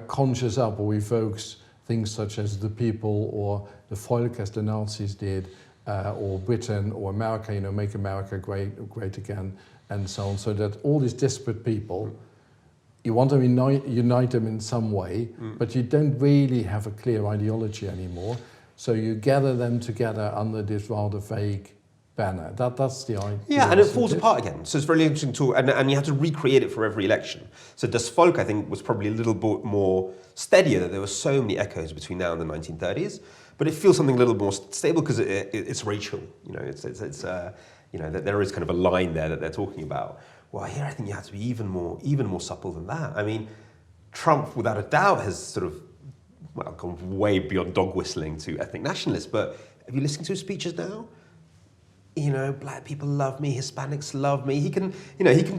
conjures up or evokes things such as the people or the Volk as the Nazis did, or Britain or America, you know, make America great again, and so on. So that all these disparate people, you want to unite them in some way, but you don't really have a clear ideology anymore. So you gather them together under this rather vague banner. That's the idea. Yeah, and it falls apart again. So it's really interesting to, and you have to recreate it for every election. So Das Volk, I think, was probably a little bit more steadier, that there were so many echoes between now and the 1930s. But it feels something a little more stable because it's racial. You know, it's that there is kind of a line there that they're talking about. Well, here I think you have to be even more supple than that. I mean, Trump, without a doubt, has sort of gone way beyond dog whistling to ethnic nationalists. But if you listen to his speeches now, you know, black people love me, Hispanics love me. He can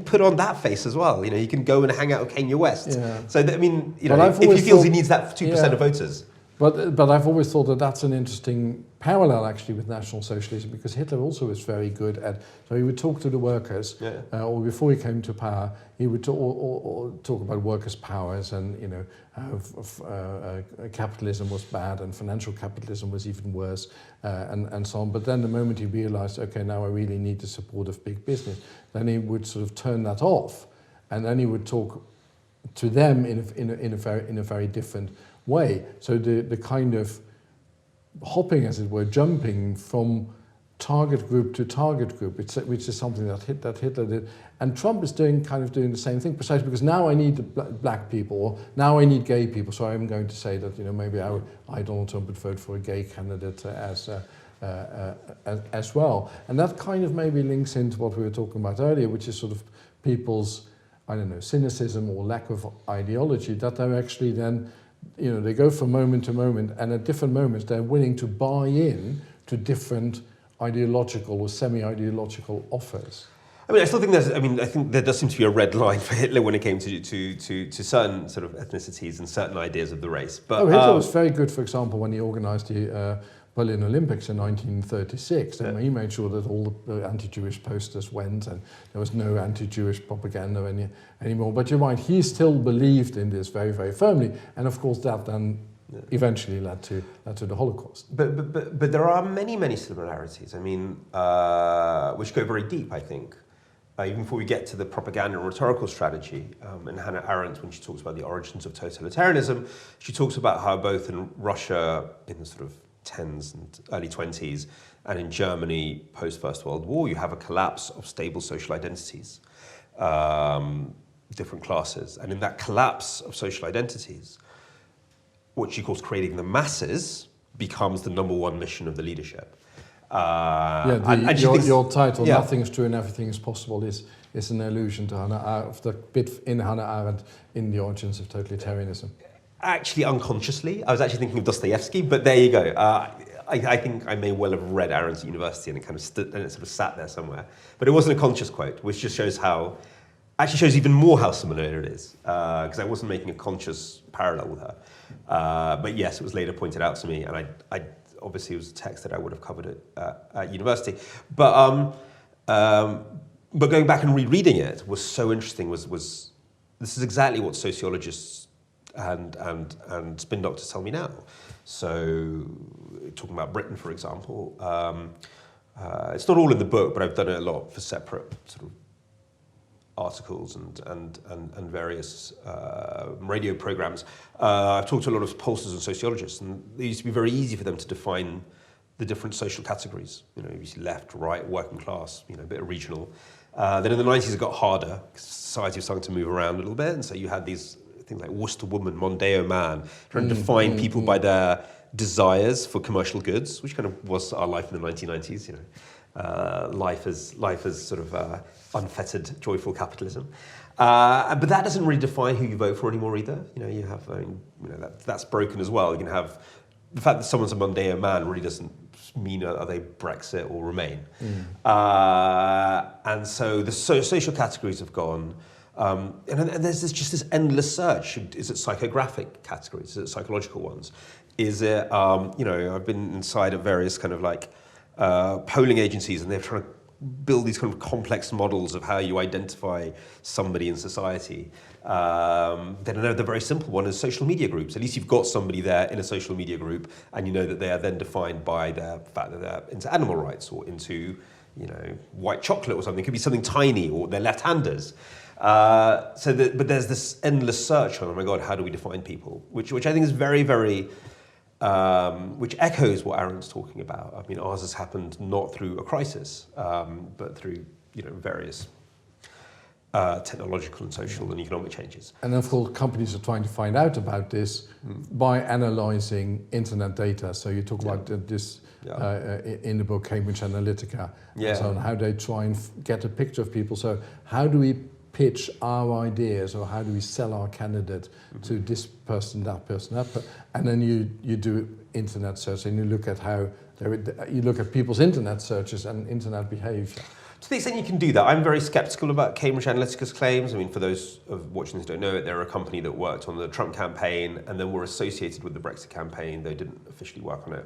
put on that face as well. You know, he can go and hang out with Kanye West. Yeah. So I mean, you know, if he feels he needs that 2% of voters. But I've always thought that that's an interesting parallel actually with National Socialism, because Hitler also was very good at, so he would talk to the workers, or before he came to power, he would talk about workers' powers and, you know, how capitalism was bad and financial capitalism was even worse, and so on. But then the moment he realized, okay, now I really need the support of big business, then he would sort of turn that off, and then he would talk to them in a very different way. So the kind of hopping, as it were, jumping from target group to target group, which is something that Hitler did, and Trump is doing the same thing, precisely because now I need black people, or now I need gay people. So I'm going to say that, you know, maybe I Donald Trump would vote for a gay candidate as well, and that kind of maybe links into what we were talking about earlier, which is sort of people's, I don't know, cynicism or lack of ideology, that they're actually then, you know, they go from moment to moment, and at different moments they're willing to buy in to different ideological or semi-ideological offers. I mean, I still think I think there does seem to be a red line for Hitler when it came to certain sort of ethnicities and certain ideas of the race. But Hitler was very good, for example, when he organized the Berlin Olympics in 1936. And he made sure that all the anti-Jewish posters went, and there was no anti-Jewish propaganda anymore. But you're right, he still believed in this very, very firmly, and of course that then eventually led to the Holocaust. But there are many similarities. I mean, which go very deep, I think. Even before we get to the propaganda and rhetorical strategy, and Hannah Arendt, when she talks about the origins of totalitarianism, she talks about how both in Russia in the sort of 10s and early 20s, and in Germany post-First World War, you have a collapse of stable social identities, different classes. And in that collapse of social identities, what she calls creating the masses becomes the number one mission of the leadership. Your title, Nothing is True and Everything is Possible, is an allusion to the bit in Hannah Arendt in The Origins of Totalitarianism. Actually, unconsciously. I was actually thinking of Dostoevsky, but there you go. I think I may well have read Arendt's at university, and it kind of stood, and it sort of sat there somewhere. But it wasn't a conscious quote, which just shows even more how similar it is, because I wasn't making a conscious parallel with her. But yes, it was later pointed out to me, and I obviously it was a text that I would have covered at university. But going back and rereading it was so interesting. Was this is exactly what sociologists and spin doctors tell me now. So, talking about Britain, for example, it's not all in the book, but I've done it a lot for separate sort of articles and various radio programs. I've talked to a lot of pollsters and sociologists, and it used to be very easy for them to define the different social categories. You know, you see left, right, working class, you know, a bit of regional. Then in the 90s it got harder, because society was starting to move around a little bit, and so you had these things like Worcester woman, Mondeo man, trying to define people by their desires for commercial goods, which kind of was our life in the 1990s, you know. Life as sort of unfettered, joyful capitalism. But that doesn't really define who you vote for anymore either. You know, you have, that's broken as well. You can have, the fact that someone's a Mondeo man really doesn't mean are they Brexit or Remain. And so the social categories have gone. And there's just this endless search. Is it psychographic categories? Is it psychological ones? Is it, I've been inside of various kind of like polling agencies, and they're trying to build these kind of complex models of how you identify somebody in society. Then another very simple one is social media groups. At least you've got somebody there in a social media group, and you know that they are then defined by the fact that they're into animal rights or into, white chocolate or something. It could be something tiny, or they're left-handers. But there's this endless search on, oh my God, how do we define people? Which I think is very, very, which echoes what Arendt's talking about. I mean, ours has happened not through a crisis, but through, various technological and social and economic changes. And of course, companies are trying to find out about this by analyzing internet data. So you talk about this in the book, Cambridge Analytica, and so on, how they try and get a picture of people. So how do we pitch our ideas, or how do we sell our candidate to this person, that person, and then you do internet search, and you look at you look at people's internet searches and internet behavior. To the extent you can do that, I'm very skeptical about Cambridge Analytica's claims. I mean, for those of watching this who don't know it, they're a company that worked on the Trump campaign and then were associated with the Brexit campaign. They didn't officially work on it.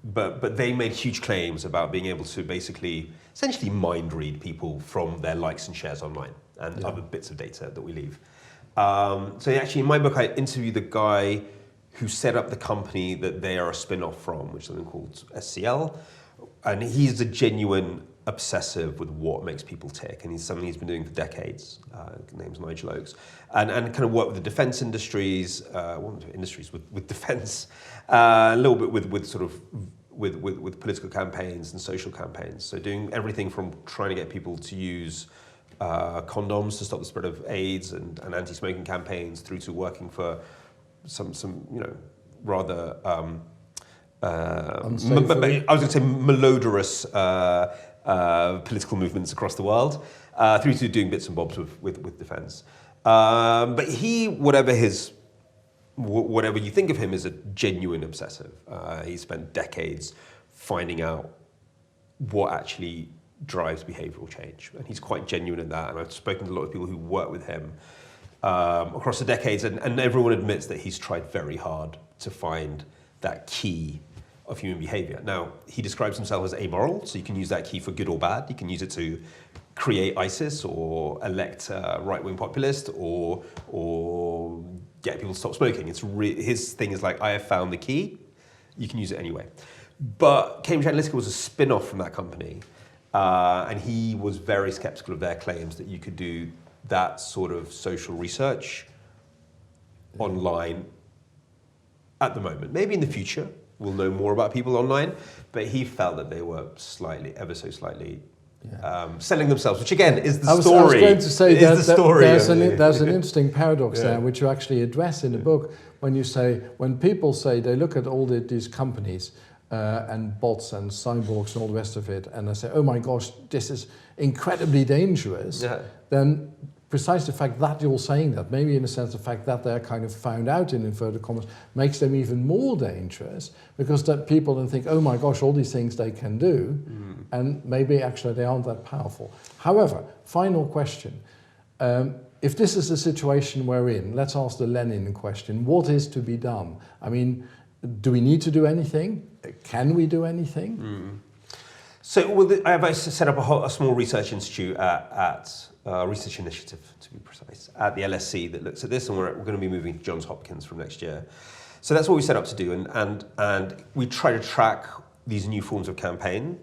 But they made huge claims about being able to essentially mind read people from their likes and shares online and other bits of data that we leave. So actually in my book I interviewed the guy who set up the company that they are a spin-off from, which is something called SCL. And he's a genuine obsessive with what makes people tick, and he's something he's been doing for decades. His name's Nigel Oakes, and kind of work with the defence industries, with defence, a little bit with political campaigns and social campaigns. So doing everything from trying to get people to use condoms to stop the spread of AIDS and anti-smoking campaigns, through to working for some rather. I was going to say malodorous political movements across the world, through to doing bits and bobs with defence. But he, whatever you think of him, is a genuine obsessive. He spent decades finding out what actually drives behavioural change, and he's quite genuine in that. And I've spoken to a lot of people who work with him across the decades, and everyone admits that he's tried very hard to find that key of human behaviour. Now, he describes himself as amoral, so you can use that key for good or bad. You can use it to create ISIS or elect a right-wing populist or get people to stop smoking. His thing is like, I have found the key, you can use it anyway. But Cambridge Analytica was a spin-off from that company, and he was very sceptical of their claims that you could do that sort of social research online at the moment. Maybe in the future we'll know more about people online, but he felt that they were ever so slightly selling themselves, which again is the story. I was going to say there's an interesting paradox Yeah. there, which you actually address in the book, when people say they look at all these companies and bots and cyborgs and all the rest of it, and they say, oh my gosh, this is incredibly dangerous, then precisely the fact that you're saying that, maybe in a sense the fact that they're kind of found out in inverted commas, makes them even more dangerous, because that people then think, oh my gosh, all these things they can do, and maybe actually they aren't that powerful. However, final question. If this is the situation we're in, let's ask the Lenin question, what is to be done? I mean, do we need to do anything? Can we do anything? So I've set up a small research institute research initiative, to be precise, at the LSE that looks at this, and we're going to be moving to Johns Hopkins from next year. So that's what we set up to do, and we try to track these new forms of campaign,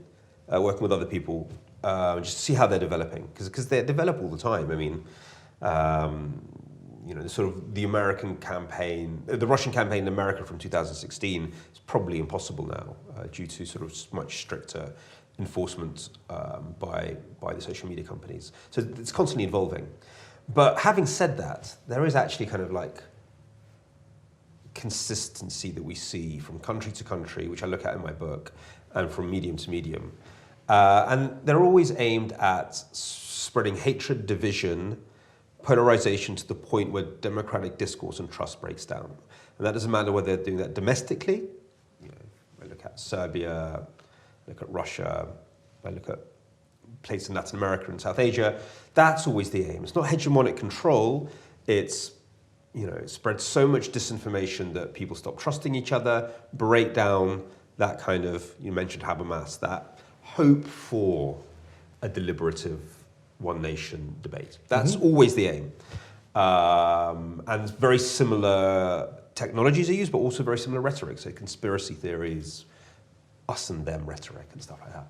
working with other people, just to see how they're developing, because they develop all the time. I mean, sort of the American campaign, the Russian campaign in America from 2016 is probably impossible now due to sort of much stricter enforcement by the social media companies. So it's constantly evolving. But having said that, there is actually kind of like consistency that we see from country to country, which I look at in my book, and from medium to medium. And they're always aimed at spreading hatred, division, polarization to the point where democratic discourse and trust breaks down. And that doesn't matter whether they're doing that domestically. I look at Serbia, look at Russia, I look at places in Latin America and South Asia. That's always the aim. It's not hegemonic control. It's, it spreads so much disinformation that people stop trusting each other, break down that kind of, you mentioned Habermas, that hope for a deliberative one nation debate. That's always the aim. And very similar technologies are used, but also very similar rhetoric. So conspiracy theories, us and them rhetoric and stuff like that.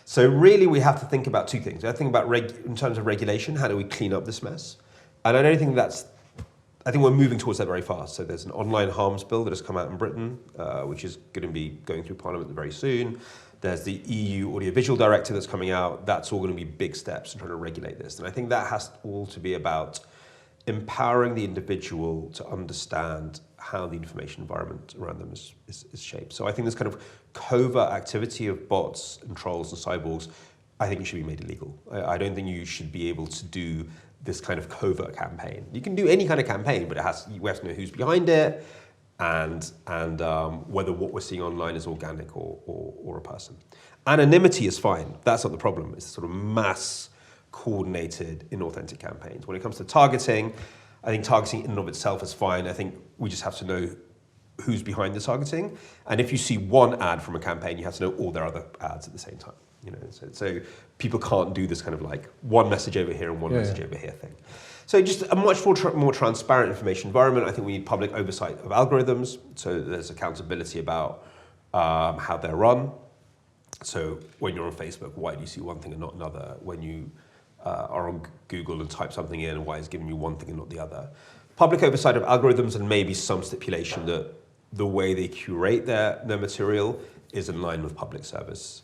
So really we have to think about two things. I think about in terms of regulation, how do we clean up this mess? And I don't think I think we're moving towards that very fast. So there's an online harms bill that has come out in Britain, which is going to be going through Parliament very soon. There's the EU Audiovisual Directive that's coming out. That's all going to be big steps in trying to regulate this. And I think that has all to be about empowering the individual to understand how the information environment around them is shaped. So I think this kind of covert activity of bots and trolls and cyborgs, I think it should be made illegal. I don't think you should be able to do this kind of covert campaign. You can do any kind of campaign, but we have to know who's behind it, and whether what we're seeing online is organic or a person. Anonymity is fine. That's not the problem. It's sort of mass coordinated, inauthentic campaigns. When it comes to targeting, I think targeting in and of itself is fine. I think we just have to know who's behind the targeting. And if you see one ad from a campaign, you have to know all their other ads at the same time. So people can't do this kind of like one message over here and one message over here thing. So just a much more transparent information environment. I think we need public oversight of algorithms. So there's accountability about how they're run. So when you're on Facebook, why do you see one thing and not another? When you are on Google and type something in, why is giving you one thing and not the other? Public oversight of algorithms, and maybe some stipulation that the way they curate their material is in line with public service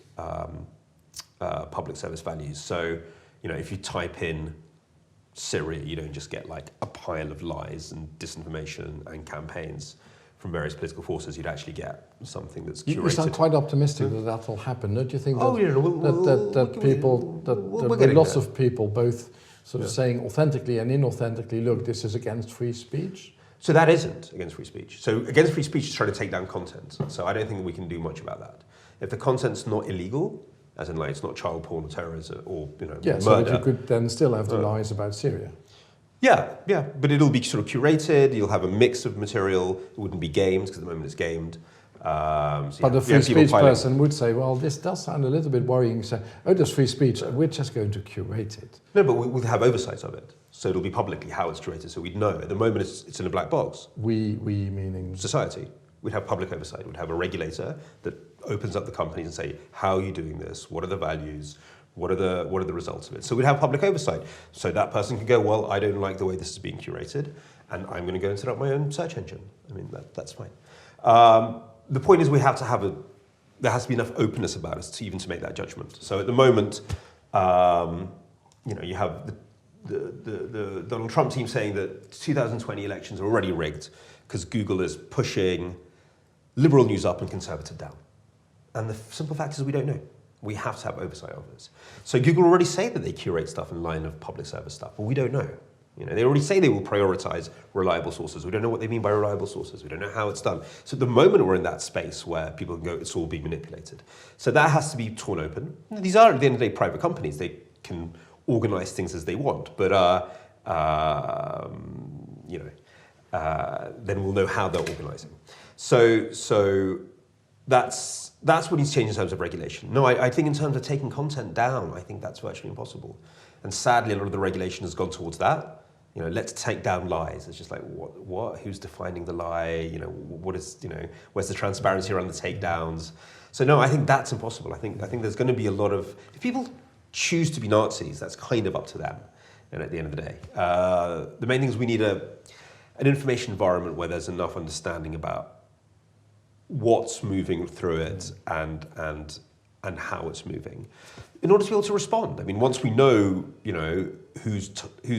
values. So, if you type in Syria, you don't just get like a pile of lies and disinformation and campaigns from various political forces. You'd actually get something that's curated. You sound quite optimistic that will happen. Don't you think that, lots of people, both sort of saying authentically and inauthentically, look, this is against free speech? So that isn't against free speech. So against free speech is trying to take down content. So I don't think we can do much about that. If the content's not illegal, as in like it's not child porn or terrorism or murder. So that you could then still have the lies about Syria. Yeah, but it'll be sort of curated. You'll have a mix of material. It wouldn't be gamed because at the moment it's gamed. But the free speech person would say, well, this does sound a little bit worrying. So, there's free speech. We're just going to curate it. No, but we'll have oversight of it. So it'll be publicly how it's curated. So we'd know. At the moment, it's in a black box. We meaning? Society. We'd have public oversight. We'd have a regulator that opens up the companies and say, how are you doing this? What are the values? What are the results of it? So we'd have public oversight. So that person could go, well, I don't like the way this is being curated, and I'm going to go and set up my own search engine. I mean, that's fine. The point is there has to be enough openness about us to make that judgment. So at the moment, you have the Donald Trump team saying that 2020 elections are already rigged because Google is pushing liberal news up and conservative down. And the simple fact is we don't know. We have to have oversight of this. So Google already say that they curate stuff in line of public service stuff, but we don't know. They already say they will prioritize reliable sources. We don't know what they mean by reliable sources. We don't know how it's done. So at the moment we're in that space where people can go, it's all being manipulated. So that has to be torn open. These are, at the end of the day, private companies. They can organize things as they want, but then we'll know how they're organizing. So that's what needs to change in terms of regulation. No, I think in terms of taking content down, I think that's virtually impossible. And sadly, a lot of the regulation has gone towards that. Let's take down lies. It's just like, what? Who's defining the lie? What is, where's the transparency around the takedowns? So no, I think that's impossible. I think there's going to be a lot of, if people choose to be Nazis, that's kind of up to them. And at the end of the day, the main thing is we need an information environment where there's enough understanding about what's moving through it and how it's moving, in order to be able to respond. I mean, once we know, who's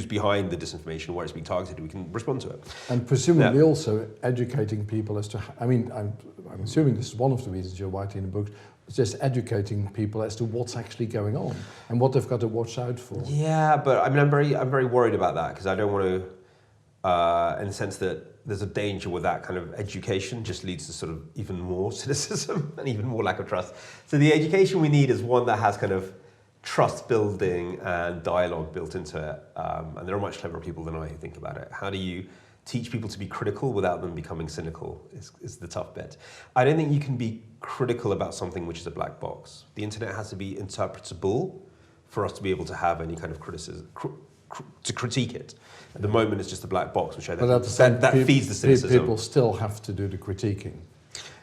behind the disinformation, where it's being targeted, we can respond to it. And presumably also educating people as to, I'm assuming this is one of the reasons you're writing the book, it's just educating people as to what's actually going on and what they've got to watch out for. Yeah, but I mean, I'm very worried about that, because I don't want to, in the sense that there's a danger where that kind of education just leads to sort of even more cynicism and even more lack of trust. So the education we need is one that has kind of trust building and dialogue built into it. And there are much cleverer people than I who think about it. How do you teach people to be critical without them becoming cynical is the tough bit. I don't think you can be critical about something which is a black box. The internet has to be interpretable for us to be able to have any kind of criticism, to critique it. At the moment, it's just a black box, which I think that feeds the cynicism. People still have to do the critiquing.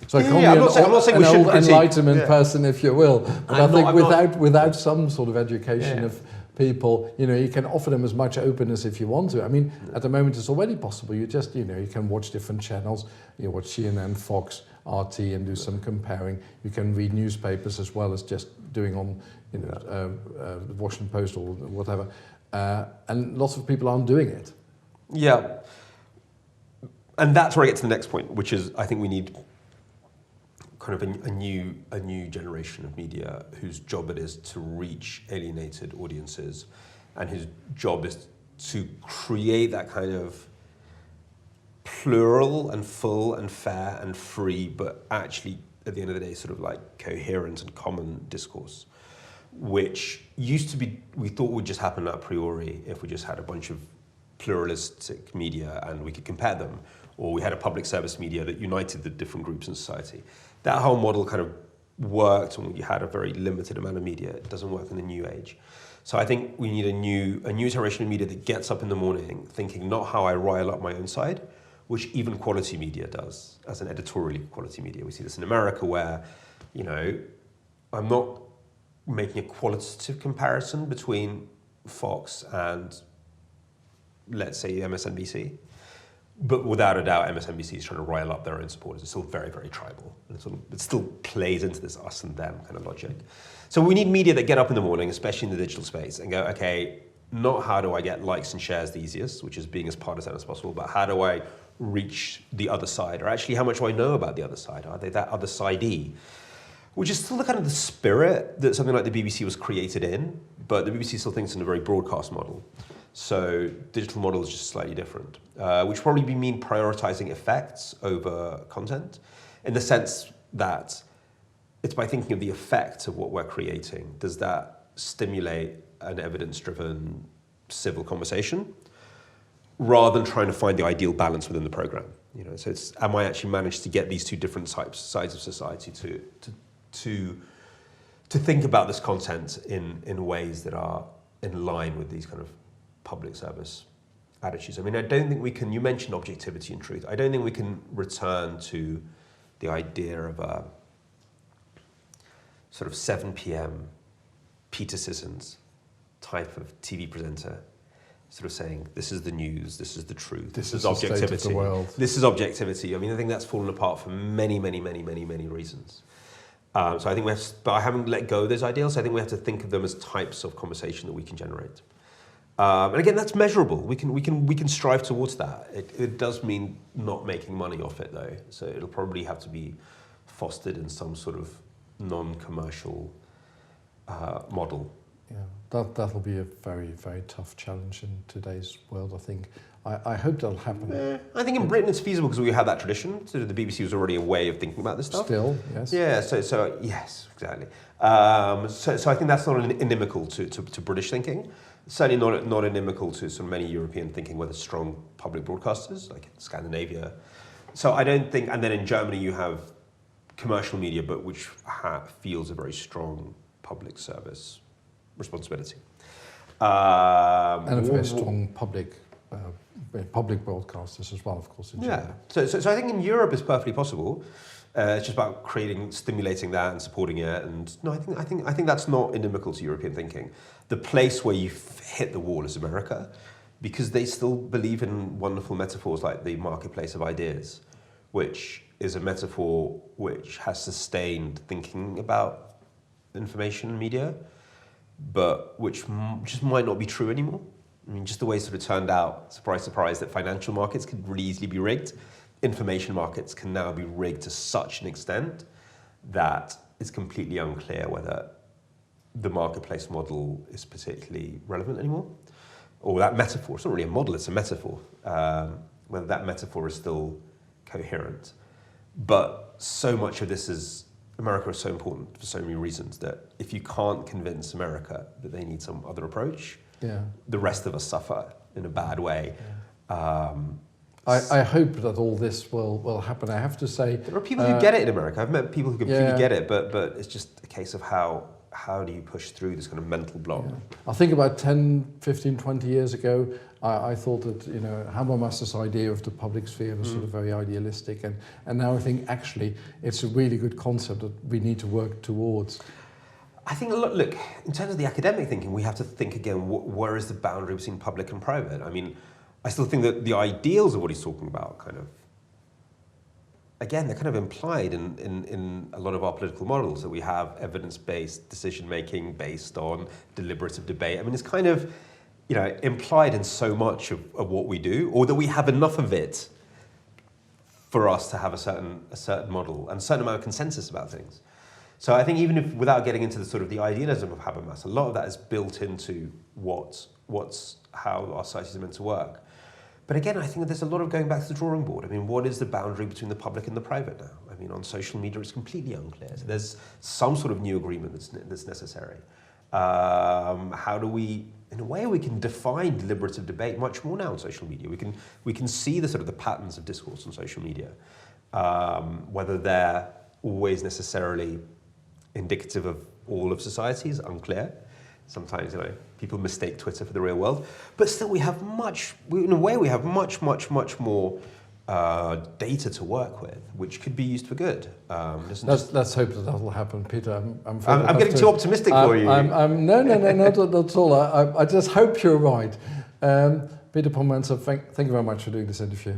So I'm not saying we should critique. Enlightenment person, if you will. But I think without some sort of education of people, you can offer them as much openness if you want to. I mean, at the moment, it's already possible. You just, you can watch different channels. You watch CNN, Fox, RT, and do some comparing. You can read newspapers as well as just doing on, the Washington Post or whatever. And lots of people aren't doing it. Yeah. And that's where I get to the next point, which is I think we need kind of a new generation of media whose job it is to reach alienated audiences and whose job is to create that kind of plural and full and fair and free, but actually at the end of the day sort of like coherent and common discourse, which used to be, we thought would just happen a priori if we just had a bunch of pluralistic media and we could compare them, or we had a public service media that united the different groups in society. That whole model kind of worked when you had a very limited amount of media. It doesn't work in the new age. So I think we need a new iteration of media that gets up in the morning thinking not how I rile up my own side, which even quality media does, as an editorially quality media. We see this in America where, I'm not making a qualitative comparison between Fox and, let's say, MSNBC. But without a doubt, MSNBC is trying to rile up their own supporters. It's still very, very tribal. It still plays into this us and them kind of logic. So we need media that get up in the morning, especially in the digital space, and go, okay, not how do I get likes and shares the easiest, which is being as partisan as possible, but how do I reach the other side? Or actually, how much do I know about the other side? Are they that other sidey? Which is still the kind of the spirit that something like the BBC was created in, but the BBC still thinks in a very broadcast model. So digital model is just slightly different, which probably mean prioritizing effects over content, in the sense that it's by thinking of the effect of what we're creating. Does that stimulate an evidence-driven civil conversation, rather than trying to find the ideal balance within the program? So it's, am I actually managed to get these two different sides of society to think about this content in ways that are in line with these kind of public service attitudes? I mean, I don't think we can, you mentioned objectivity and truth, I don't think we can return to the idea of a sort of 7 p.m. Peter Sissons type of TV presenter, sort of saying, this is the news, this is the truth, this is objectivity, the state of the world. This is objectivity. I mean, I think that's fallen apart for many, many, many, many, many reasons. So I think we have to, but I haven't let go of those ideals. I think we have to think of them as types of conversation that we can generate. And again, that's measurable. We can strive towards that. It does mean not making money off it, though. So it'll probably have to be fostered in some sort of non-commercial model. Yeah. That'll be a very, very tough challenge in today's world, I think. I hope that'll happen. I think in Britain it's feasible because we have that tradition. So the BBC was already a way of thinking about this stuff. Still, yes. Yeah, so yes, exactly. So I think that's not inimical to British thinking. Certainly not inimical to sort of many European thinking where there's strong public broadcasters, like in Scandinavia. So I don't think, and then in Germany you have commercial media, but which feels a very strong public service responsibility. And a very strong public broadcasters as well, of course, in Germany. So I think in Europe it's perfectly possible. It's just about stimulating that and supporting it. And no, I think that's not inimical to European thinking. The place where you hit the wall is America, because they still believe in wonderful metaphors like the marketplace of ideas, which is a metaphor which has sustained thinking about information and media, but which just might not be true anymore. I mean, just the way it sort of turned out, surprise, surprise, that financial markets could really easily be rigged. Information markets can now be rigged to such an extent that it's completely unclear whether the marketplace model is particularly relevant anymore. Or that metaphor, it's not really a model, it's a metaphor, whether that metaphor is still coherent. But so much of this is, America is so important for so many reasons that if you can't convince America that they need some other approach, the rest of us suffer in a bad way. I hope that all this will happen. I have to say, there are people who get it in America. I've met people who completely get it, but it's just a case of how do you push through this kind of mental block? Yeah. I think about 10, 15, 20 years ago, I thought that, Habermas's idea of the public sphere was sort of very idealistic, and now I think actually it's a really good concept that we need to work towards. I think, look, in terms of the academic thinking, we have to think again, where is the boundary between public and private? I mean, I still think that the ideals of what he's talking about again, they're kind of implied in a lot of our political models, that we have evidence-based decision-making based on deliberative debate. I mean, it's kind of, implied in so much of what we do, or that we have enough of it for us to have a certain model and a certain amount of consensus about things. So I think even if, without getting into the sort of the idealism of Habermas, a lot of that is built into how our societies are meant to work. But again, I think that there's a lot of going back to the drawing board. I mean, what is the boundary between the public and the private now? I mean, on social media, it's completely unclear. So there's some sort of new agreement that's necessary. How do we, in a way, we can define deliberative debate much more now on social media. We can see the sort of the patterns of discourse on social media, whether they're always necessarily indicative of all of society is unclear. Sometimes, people mistake Twitter for the real world. But still, we have much more data to work with, which could be used for good. Let's hope that will happen, Peter. I'm getting too optimistic for you. No, not at all. I just hope you're right. Peter Pomerantsev, thank you very much for doing this interview.